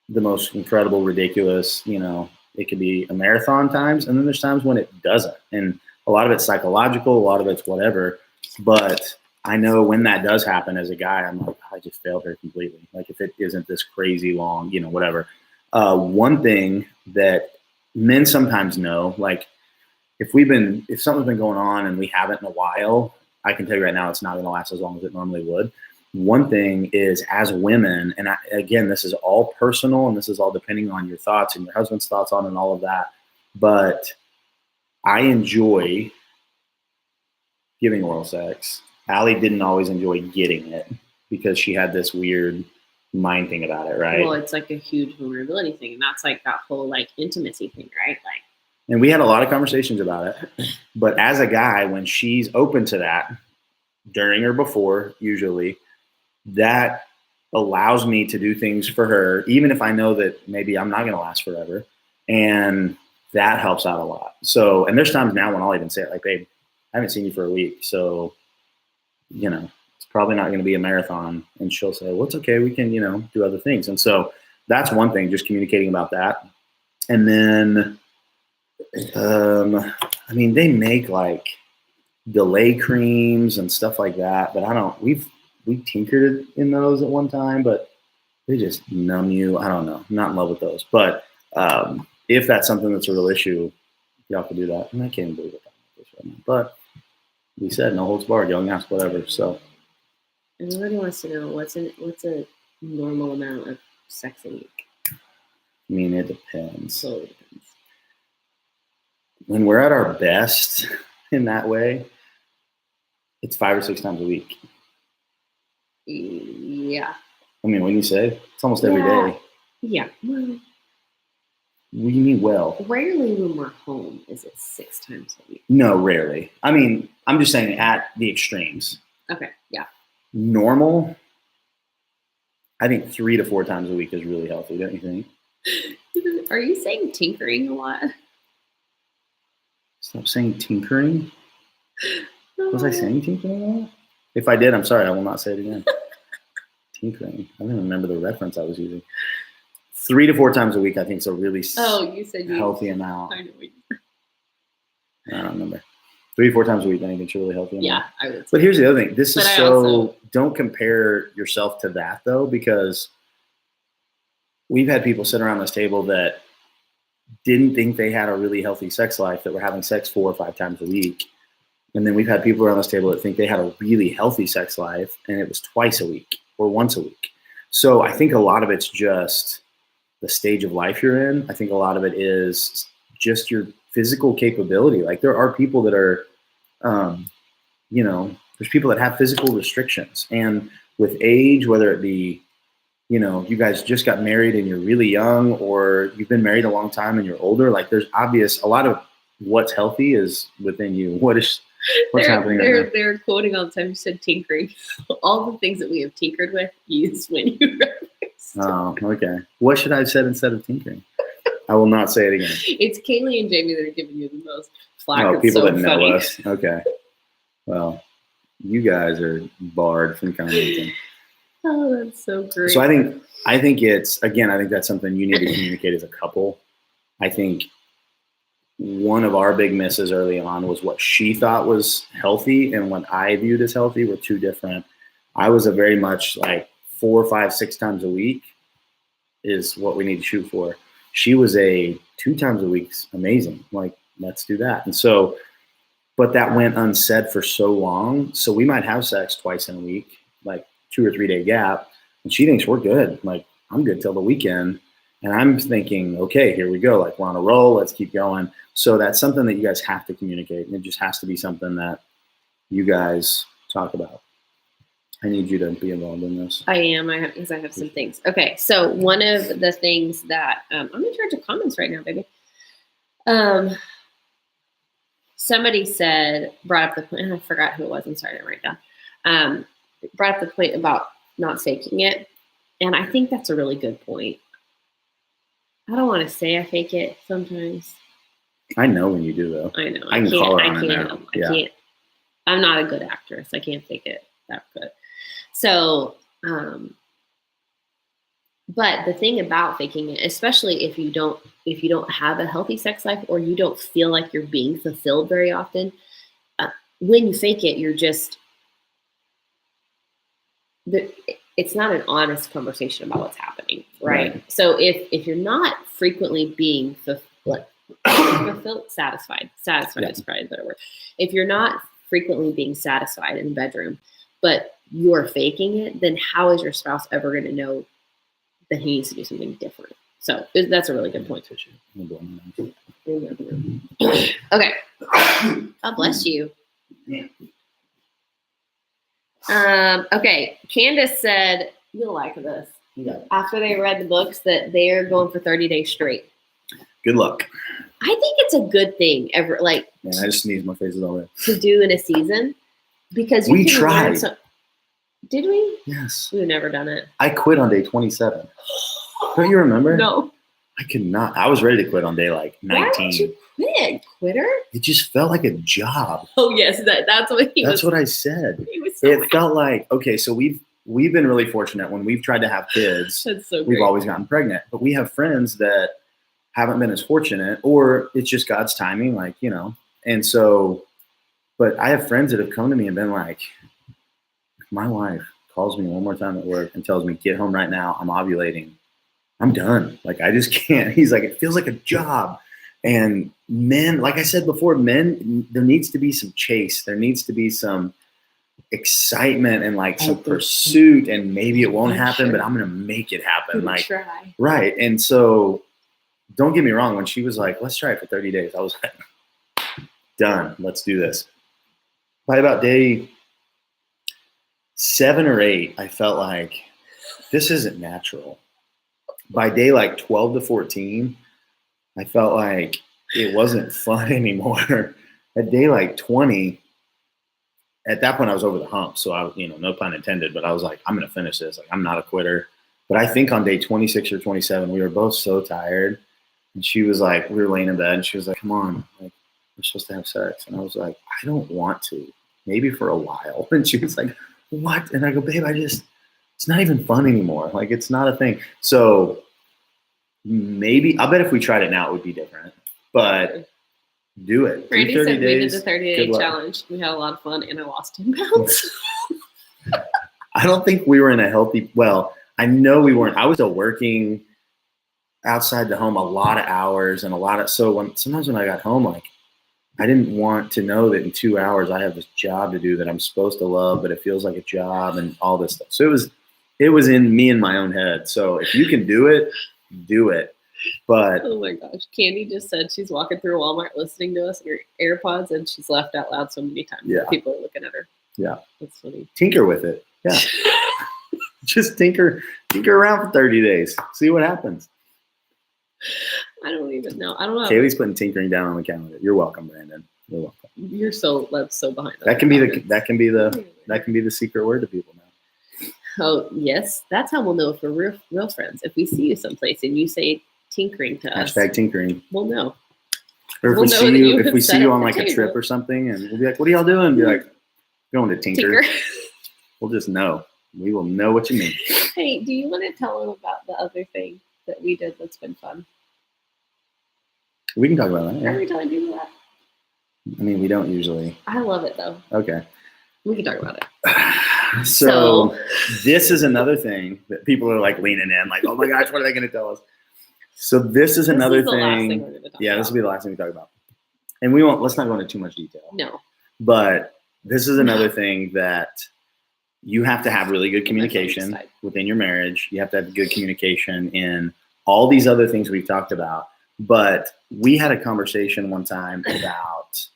the most incredible, ridiculous, it could be a marathon times. And then there's times when it doesn't. And a lot of it's psychological, a lot of it's whatever. But I know when that does happen as a guy, I'm like, I just failed her completely. Like, if it isn't this crazy long, whatever. One thing that men sometimes know, like, if something's been going on and we haven't in a while, I can tell you right now, it's not going to last as long as it normally would. One thing is, as women, and again, this is all personal and this is all depending on your thoughts and your husband's thoughts on and all of that. But I enjoy giving oral sex. Allie didn't always enjoy getting it because she had this weird mind thing about it, right? Well, it's like a huge vulnerability thing. And that's like that whole like intimacy thing, right? Like, and we had a lot of conversations about it. But as a guy, when she's open to that, during or before, usually, that allows me to do things for her, even if I know that maybe I'm not going to last forever. And that helps out a lot. So, and there's times now when I'll even say it, like, babe, I haven't seen you for a week. So, it's probably not going to be a marathon. And she'll say, well, it's okay. We can, do other things. And so that's one thing, just communicating about that. And then, they make like delay creams and stuff like that, but we tinkered in those at one time, but they just numb you. I don't know. I'm not in love with those. But if that's something that's a real issue, y'all can do that. And I can't even believe it. But we said no holds barred. Y'all can ask whatever. So everybody wants to know what's a normal amount of sex a week. I mean, it depends. Totally depends. When we're at our best in that way, it's 5 or 6 times a week. Yeah. I mean, when you say it's almost every day. Yeah. Well, what do you mean, well? Rarely when we're home is it 6 times a week. No, rarely. I mean, I'm just saying at the extremes. Okay. Yeah. Normal, I think 3 to 4 times a week is really healthy, don't you think? Are you saying tinkering a lot? Stop saying tinkering. Was I saying tinkering a lot? If I did, I'm sorry. I will not say it again. Tinkering. I don't even remember the reference I was using. 3 to 4 times a week, I think, is a really you said healthy amount. I know what you I don't remember. 3 to 4 times a week, I think it's a really healthy amount. Yeah, I would. But here's the other thing. This is also, don't compare yourself to that, though, because we've had people sit around this table that didn't think they had a really healthy sex life, that were having sex 4 or 5 times a week. And then we've had people around this table that think they had a really healthy sex life and it was twice a week or once a week. So I think a lot of it's just the stage of life you're in. I think a lot of it is just your physical capability. Like there are people that are, there's people that have physical restrictions. And with age, whether it be, you guys just got married and you're really young, or you've been married a long time and you're older, like there's a lot of what's healthy is within you. What's happening right now? They're quoting all the time. You said tinkering. All the things that we have tinkered with, use when you referenced. Oh, okay. What should I have said instead of tinkering? I will not say it again. It's Kaylee and Jamie that are giving you the most flack. Oh, people that know funny. us. Okay. Well, you guys are barred from commenting. Oh, that's so great. So I think it's, again, I think that's something you need to communicate as a couple. I think one of our big misses early on was what she thought was healthy and what I viewed as healthy were two different. I was a very much like 4, 5, 6 times a week is what we need to shoot for. She was a 2 times a week's amazing. Like, let's do that. And so, but that went unsaid for so long. So we might have sex twice in a week, like 2 or 3 day gap. And she thinks we're good. Like, I'm good till the weekend. And I'm thinking, okay, here we go. Like, we're on a roll. Let's keep going. So that's something that you guys have to communicate. And it just has to be something that you guys talk about. I need you to be involved in this. I am. Because I have some things. Okay. So one of the things that I'm in charge of comments right now, baby. Somebody brought up the point, and I forgot who it was. I'm sorry, I didn't write it down. Brought up the point about not faking it. And I think that's a really good point. I don't want to say I fake it sometimes. I know when you do, though. I know. I can't. I'm not a good actress. I can't fake it that good. So, but the thing about faking it, especially if you don't have a healthy sex life or you don't feel like you're being fulfilled very often, when you fake it, you're just it's not an honest conversation about what's happening, right? So if you're not frequently being fulfilled, satisfied is probably a better word. If you're not frequently being satisfied in the bedroom, but you're faking it, then how is your spouse ever going to know that he needs to do something different? So that's a really good point. Okay. God bless you. Okay. Candace said, you'll like this. Yeah. After they read the books that they're going for 30 days straight. Good luck. I think it's a good thing Man, I just sneezed. My face is all red. To do in a season because we tried. Did we? Yes. We've never done it. I quit on day 27. Don't you remember? No. I could not. I was ready to quit on day like 19. Why did you quit, quitter? It just felt like a job. Oh yes, that's what That's what I said. So it felt like, okay, so we've been really fortunate when we've tried to have kids. That's so great. We've always gotten pregnant, but we have friends that haven't been as fortunate, or it's just God's timing, like, and so, but I have friends that have come to me and been like, my wife calls me one more time at work and tells me, get home right now, I'm ovulating, I'm done. Like, I just can't. He's like, it feels like a job. And men, like I said before, men, there needs to be some chase. There needs to be some excitement and like some pursuit, and maybe it won't happen, but I'm going to make it happen. Like, try. Right. And so don't get me wrong. When she was like, let's try it for 30 days, I was like, done. Let's do this. By about day 7 or 8, I felt like this isn't natural. By day like 12 to 14, I felt like it wasn't fun anymore. At day like 20, at that point I was over the hump. So I, no pun intended, but I was like, I'm going to finish this. Like, I'm not a quitter. But I think on day 26 or 27, we were both so tired. And she was like, we were laying in bed and she was like, come on, like, we're supposed to have sex. And I was like, I don't want to, maybe for a while. And she was like, what? And I go, babe, it's not even fun anymore. Like, it's not a thing. So maybe, I'll bet if we tried it now, it would be different. But do it. Randy Do 30 said days. we did the 30-day challenge. We had a lot of fun and I lost 10 pounds. I don't think we were in a healthy, well, I know we weren't. I was still working outside the home a lot of hours and sometimes when I got home, like, I didn't want to know that in 2 hours I have this job to do that I'm supposed to love, but it feels like a job and all this stuff. So it was in me in my own head. So if you can do it, do it. But oh my gosh, Candy just said she's walking through Walmart listening to us in her AirPods and she's laughed out loud so many times. Yeah. People are looking at her. Yeah. That's funny. Tinker with it. Yeah. Just tinker around for 30 days. See what happens. I don't even know. I don't know. Kaylee's putting tinkering down on the calendar. You're welcome, Brandon. You're welcome. That's so behind. That can be the secret word to people now. Oh yes, that's how we'll know if we're real friends. If we see you someplace and you say tinkering to us, #tinkering. We'll know. Or if we see you on like a trip or something, and we'll be like, "What are y'all doing?" Be like, "Going to tinker." We'll just know. We will know what you mean. Hey, do you want to tell them about the other thing that we did that's been fun? We can talk about that. Yeah. Are we telling people that? I mean, we don't usually. I love it though. Okay. We can talk about it. So this is another thing that people are like leaning in, like, oh my gosh, what are they going to tell us? So this is another thing. This will be the last thing we talk about. And let's not go into too much detail. No. But this is another thing that you have to have really good communication within your marriage. You have to have good communication in all these other things we've talked about. But we had a conversation one time about,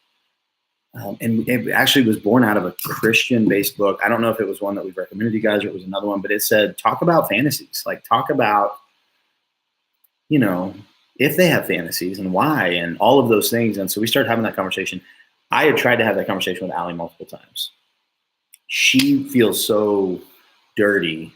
and it actually was born out of a Christian-based book. I don't know if it was one that we've recommended you guys or it was another one, but it said, talk about fantasies. Like, talk about, if they have fantasies and why and all of those things. And so we started having that conversation. I had tried to have that conversation with Allie multiple times. She feels so dirty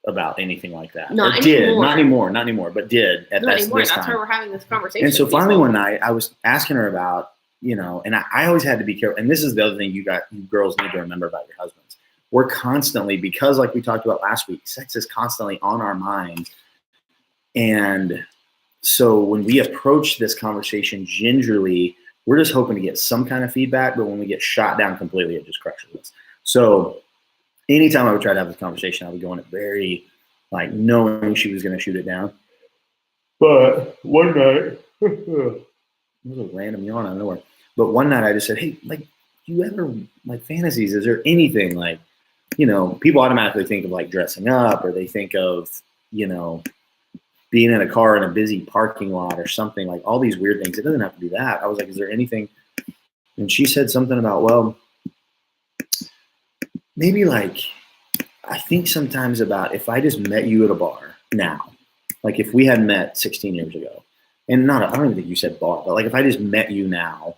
about anything like that. Not anymore, but did at this time. That's why we're having this conversation. And so finally one night I was asking her about, and I always had to be careful. And this is the other thing you girls need to remember about your husbands. We're constantly, because like we talked about last week, sex is constantly on our mind. And so when we approach this conversation gingerly, we're just hoping to get some kind of feedback. But when we get shot down completely, it just crushes us. So anytime I would try to have this conversation, I would go in it very, like, knowing she was going to shoot it down. But one night, it was a random yawn out of nowhere. But one night I just said, hey, like, do you ever, like, fantasies? Is there anything, like, people automatically think of, like, dressing up, or they think of, being in a car in a busy parking lot or something, like all these weird things. It doesn't have to be that. I was like, is there anything? And she said something about, well, maybe like, I think sometimes about if I just met you at a bar now, like if we had met 16 years ago, and I don't even think you said bar, but like if I just met you now,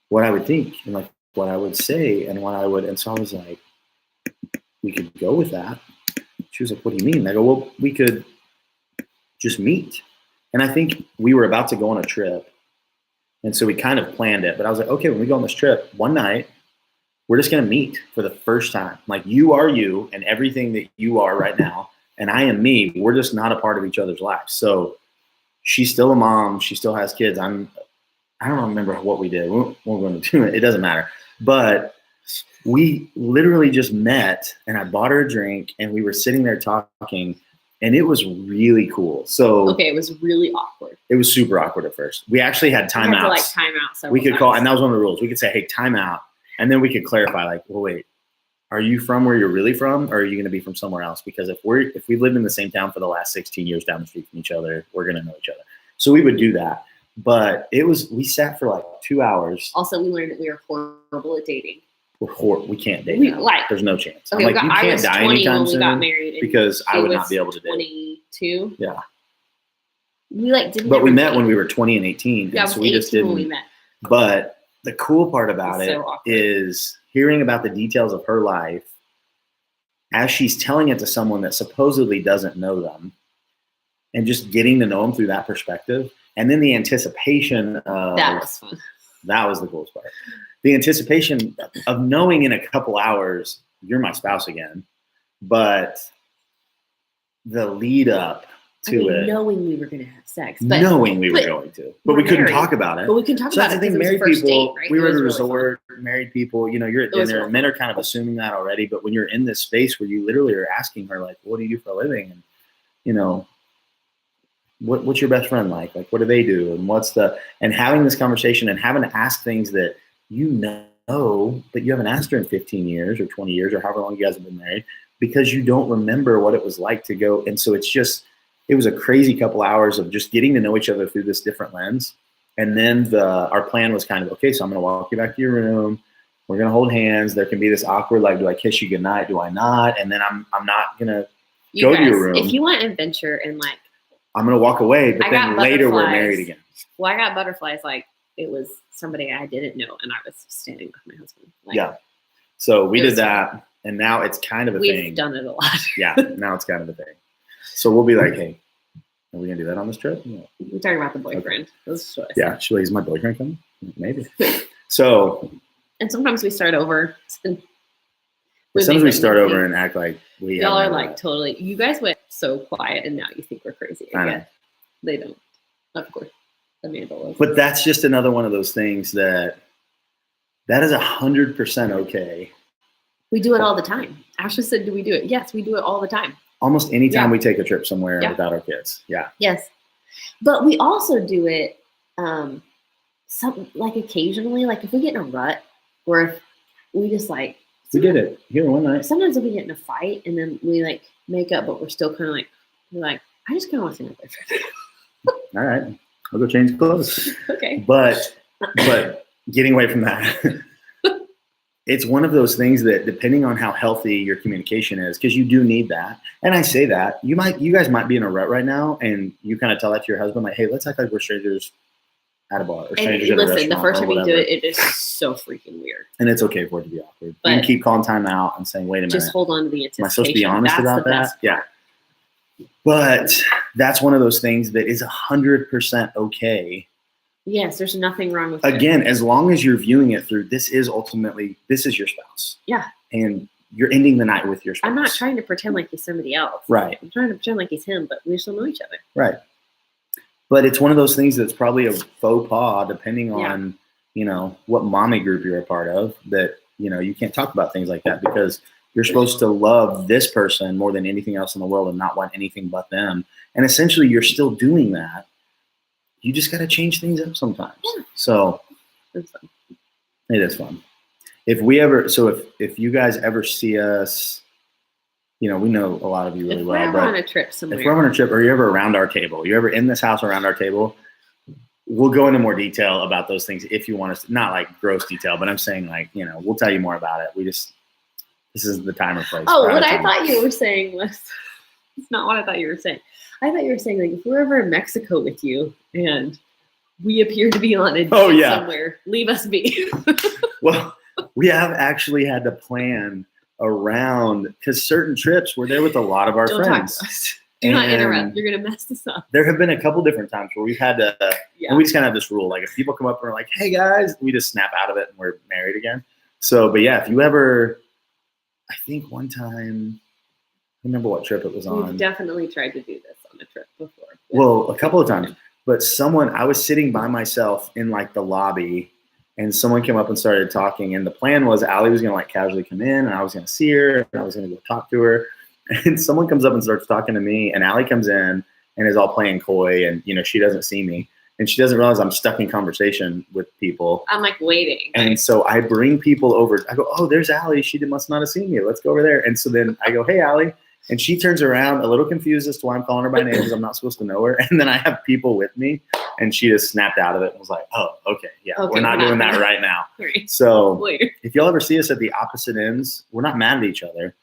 what I would think and like what I would say and and so I was like, we could go with that. She was like, what do you mean? And I go, well, we could just meet. And I think we were about to go on a trip. And so we kind of planned it, but I was like, okay, when we go on this trip one night, we're just going to meet for the first time. Like, you are you and everything that you are right now, and I am me. We're just not a part of each other's lives. So she's still a mom. She still has kids. I don't remember what we did. We're going to do it. It doesn't matter. But we literally just met, and I bought her a drink, and we were sitting there talking, and it was really cool. So okay, it was really awkward. It was super awkward at first. We actually had timeouts. We could call, and that was one of the rules. We could say, hey, timeout. And then we could clarify, like, well, wait, are you from where you're really from, or are you going to be from somewhere else? Because if we've lived in the same town for the last 16 years down the street from each other, we're going to know each other. So we would do that. But we sat for like 2 hours. Also, we learned that we are horrible at dating. We can't date now. There's no chance. Okay, I'm like, you can't die anytime soon. We got married because I would not be able to date. 22. Yeah. We didn't. But we met when we were 20 and 18. Yeah, and so we just didn't. When we met. But the cool part about it is hearing about the details of her life as she's telling it to someone that supposedly doesn't know them, and just getting to know them through that perspective. And then the anticipation of That was fun. that was the coolest part. The anticipation of knowing in a couple hours you're my spouse again, but the lead up to it, knowing we were going to have sex, knowing we were going to, but we couldn't talk about it. But we couldn't talk about it. I think because married it was the first people, date, right? we were at a Really resort. Married people, you know, you're at dinner. Men are kind of assuming that already, but when you're in this space where you literally are asking her, like, "What do you do for a living?" and you know, what's your best friend like? Like, what do they do? And having this conversation and having to ask things that you know, but you haven't asked her in 15 years or 20 years or however long you guys have been married, because you don't remember what it was like to go. And so it was a crazy couple hours of just getting to know each other through this different lens. And then our plan was kind of, okay, so I'm going to walk you back to your room. We're going to hold hands. There can be this awkward, like, do I kiss you goodnight? Do I not? And then I'm not going to go to your room. If you want adventure and like, I'm going to walk away, but then later we're married again. Well, I got butterflies like it was somebody I didn't know and I was standing with my husband. Like, yeah. So we did that. Fun. And now it's kind of a thing. We've done it a lot. Yeah. Now it's kind of a thing. So we'll be like, hey, are we going to do that on this trip? Yeah. We're talking about the boyfriend. Okay. Yeah. Is my boyfriend coming? Maybe. So. And sometimes we start over. Sometimes we start over and act like we y'all are like totally. You guys went so quiet, and now you think we're crazy again. They don't, of course. Amanda was. But that's just another one of those things that is 100% okay. We do it all the time. Ashley said, "Do we do it?" Yes, we do it all the time. Almost anytime we take a trip somewhere without our kids. Yeah. Yes, but we also do it. Like occasionally, like if we get in a rut, or if we just like. We did it here one night. Sometimes we get in a fight and then we like make up, but we're still kind of like, I just kind of want to see my boyfriend. All right, I'll go change clothes. Okay. But getting away from that, it's one of those things that depending on how healthy your communication is, because you do need that. And I say that you guys might be in a rut right now, and you kind of tell that to your husband, like, hey, let's act like we're strangers at a bar or strangers at a restaurant. The first time you do it, it is so freaking weird. And it's okay for it to be awkward. But you can keep calling time out and saying, wait a minute. Just hold on to the anticipation. Am I supposed to be honest about that? Yeah. But that's one of those things that is 100% okay. Yes, there's nothing wrong with it. Again, as long as you're viewing it through, this is your spouse. Yeah. And you're ending the night with your spouse. I'm not trying to pretend like he's somebody else. Right. I'm trying to pretend like he's him, but we still know each other. Right. But it's one of those things that's probably a faux pas, depending on, what mommy group you're a part of, that, you can't talk about things like that because you're supposed to love this person more than anything else in the world and not want anything but them. And essentially you're still doing that. You just got to change things up sometimes. Yeah. So it's fun. It is fun. If you guys ever see us, we know a lot of you really well. If we're on a trip somewhere. If we're on a trip or you're ever around our table, you're ever in this house around our table, we'll go into more detail about those things if you want us to, not like gross detail, but I'm saying like, we'll tell you more about it. This is the time and place. Oh, what I thought you were saying was, it's not what I thought you were saying. I thought you were saying like, if we're ever in Mexico with you and we appear to be on a date somewhere, leave us be. Well, we have actually had to plan around, because certain trips we're there with a lot of our friends. Talk to us. Do not interrupt. You're gonna mess this up. There have been a couple different times where we've had to, and we just kind of have this rule: like if people come up and are like, "Hey guys," we just snap out of it and we're married again. So, but yeah, if you ever, I think one time, I remember what trip it was on. We've definitely tried to do this on a trip before. Well, a couple of times, but I was sitting by myself in like the lobby. And someone came up and started talking, and the plan was Allie was gonna like casually come in, and I was gonna see her, and I was gonna go talk to her. And someone comes up and starts talking to me, and Allie comes in and is all playing coy, and she doesn't see me, and she doesn't realize I'm stuck in conversation with people. I'm like waiting. And so I bring people over. I go, "Oh, there's Allie. She must not have seen me. Let's go over there." And so then I go, "Hey, Allie." And she turns around a little confused as to why I'm calling her by name because I'm not supposed to know her. And then I have people with me, and she just snapped out of it and was like, "Oh, okay, yeah, we're not doing that right now." So later. If y'all ever see us at the opposite ends, we're not mad at each other.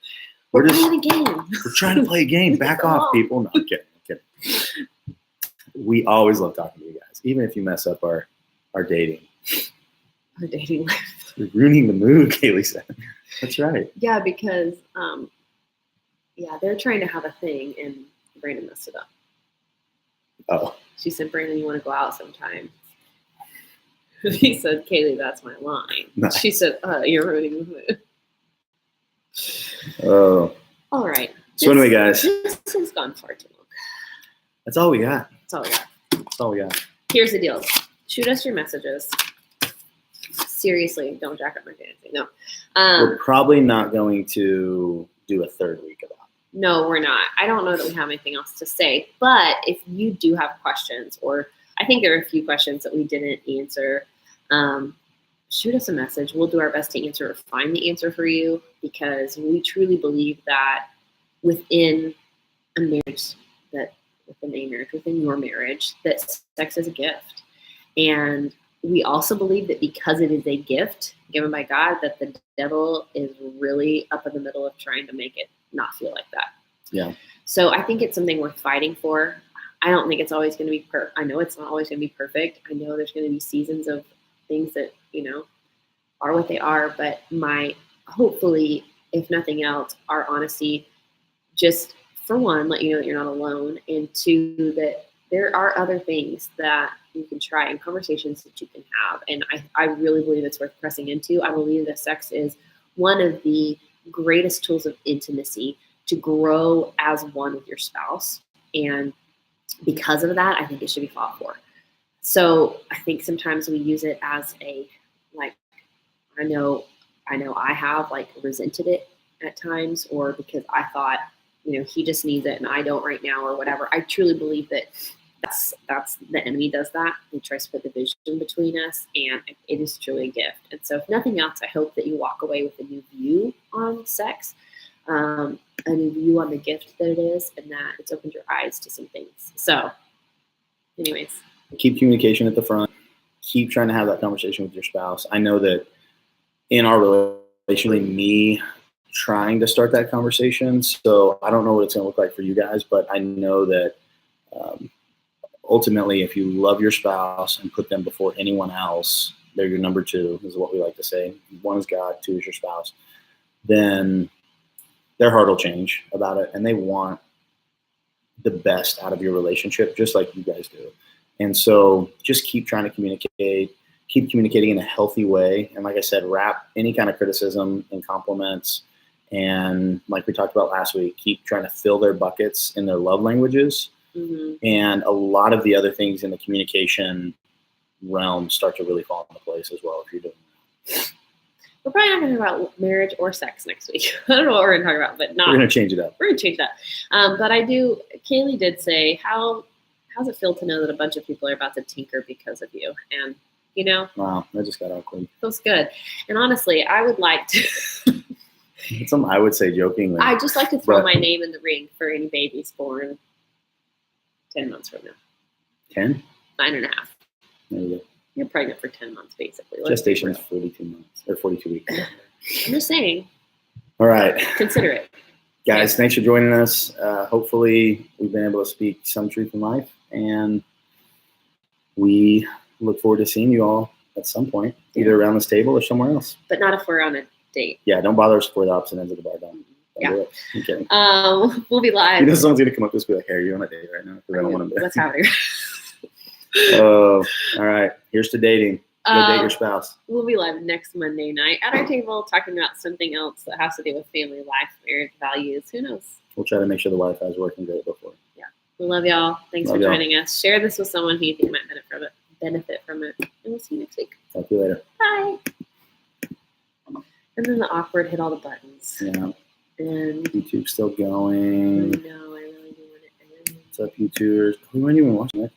We're playing a game. We're trying to play a game. Back off, people. No, I'm kidding. We always love talking to you guys, even if you mess up our dating. Our dating life. You're ruining the mood, Kaylee said. That's right. Yeah, because Yeah, they're trying to have a thing, and Brandon messed it up. Oh. She said, Brandon, you want to go out sometime? He said, Kaylee, that's my line. Nice. She said, you're ruining the mood. Oh. All right. So anyway, guys. This has gone far too long. That's all we got. That's all we got. That's all we got. Here's the deal. Shoot us your messages. Seriously, don't jack up my fantasy. No. We're probably not going to do a third week of that. No, we're not. I don't know that we have anything else to say. But if you do have questions, or I think there are a few questions that we didn't answer, shoot us a message. We'll do our best to answer or find the answer for you, because we truly believe that within a marriage, within your marriage, that sex is a gift. And we also believe that because it is a gift given by God, that the devil is really up in the middle of trying to make it not feel like that. Yeah. So I think it's something worth fighting for. I don't think it's always going to be I know it's not always going to be perfect. I know there's going to be seasons of things that, are what they are. But hopefully, if nothing else, our honesty, just for one, let you know that you're not alone. And two, that there are other things that you can try and conversations that you can have. And I really believe it's worth pressing into. I believe that sex is one of the greatest tools of intimacy to grow as one with your spouse. And because of that, I think it should be fought for. So I think sometimes we use it as I know I have resented it at times, or because I thought, he just needs it and I don't right now, or whatever. I truly believe that that's the enemy does that. He tries to put division between us, and it is truly a gift. And so if nothing else, I hope that you walk away with a new view on sex, a new view on the gift that it is, and that it's opened your eyes to some things. So anyways. Keep communication at the front. Keep trying to have that conversation with your spouse. I know that in our relationship, me trying to start that conversation. So I don't know what it's going to look like for you guys, but I know that ultimately, if you love your spouse and put them before anyone else, they're your number two, is what we like to say. One is God, two is your spouse. Then their heart will change about it, and they want the best out of your relationship, just like you guys do. And so just keep trying to communicate, keep communicating in a healthy way. And like I said, wrap any kind of criticism in compliments. And like we talked about last week, keep trying to fill their buckets in their love languages. Mm-hmm. And a lot of the other things in the communication realm start to really fall into place as well if you're doing that. We're probably not going to talk about marriage or sex next week. I don't know what we're going to talk about, but we're going to change it up. We're going to change that. But Kaylee did say, how's it feel to know that a bunch of people are about to tinker because of you? And, wow, that just got awkward. Feels good. And honestly, I would like to. It's something I would say jokingly. I just like to throw my name in the ring for any babies born 10 months from now. 10? 9.5. There you go. You're pregnant for 10 months, basically. Gestation is 42 months or 42 weeks. I'm just saying. All right. Consider it. Guys, thanks for joining us. Hopefully, we've been able to speak some truth in life, and we look forward to seeing you all at some point, either around this table or somewhere else. But not if we're on a date. Yeah, don't bother us for the opposite ends of the bar. Don't do it. I'm kidding. We'll be live. Someone's going to come up to us and be like, hey, are you on a date right now? Because I don't want to. What's happening? Oh, all right. Here's to dating. Go date your spouse. We'll be live next Monday night at our table talking about something else that has to do with family life, marriage, values. Who knows? We'll try to make sure the Wi-Fi is working great before. Yeah. We love y'all. Thanks for joining us. Share this with someone who you think might benefit from it. And we'll see you next week. Talk to you later. Bye. And then the awkward hit all the buttons. Yeah. And YouTube's still going. I know. I really do want it. What's up, YouTubers? We weren't even watching that.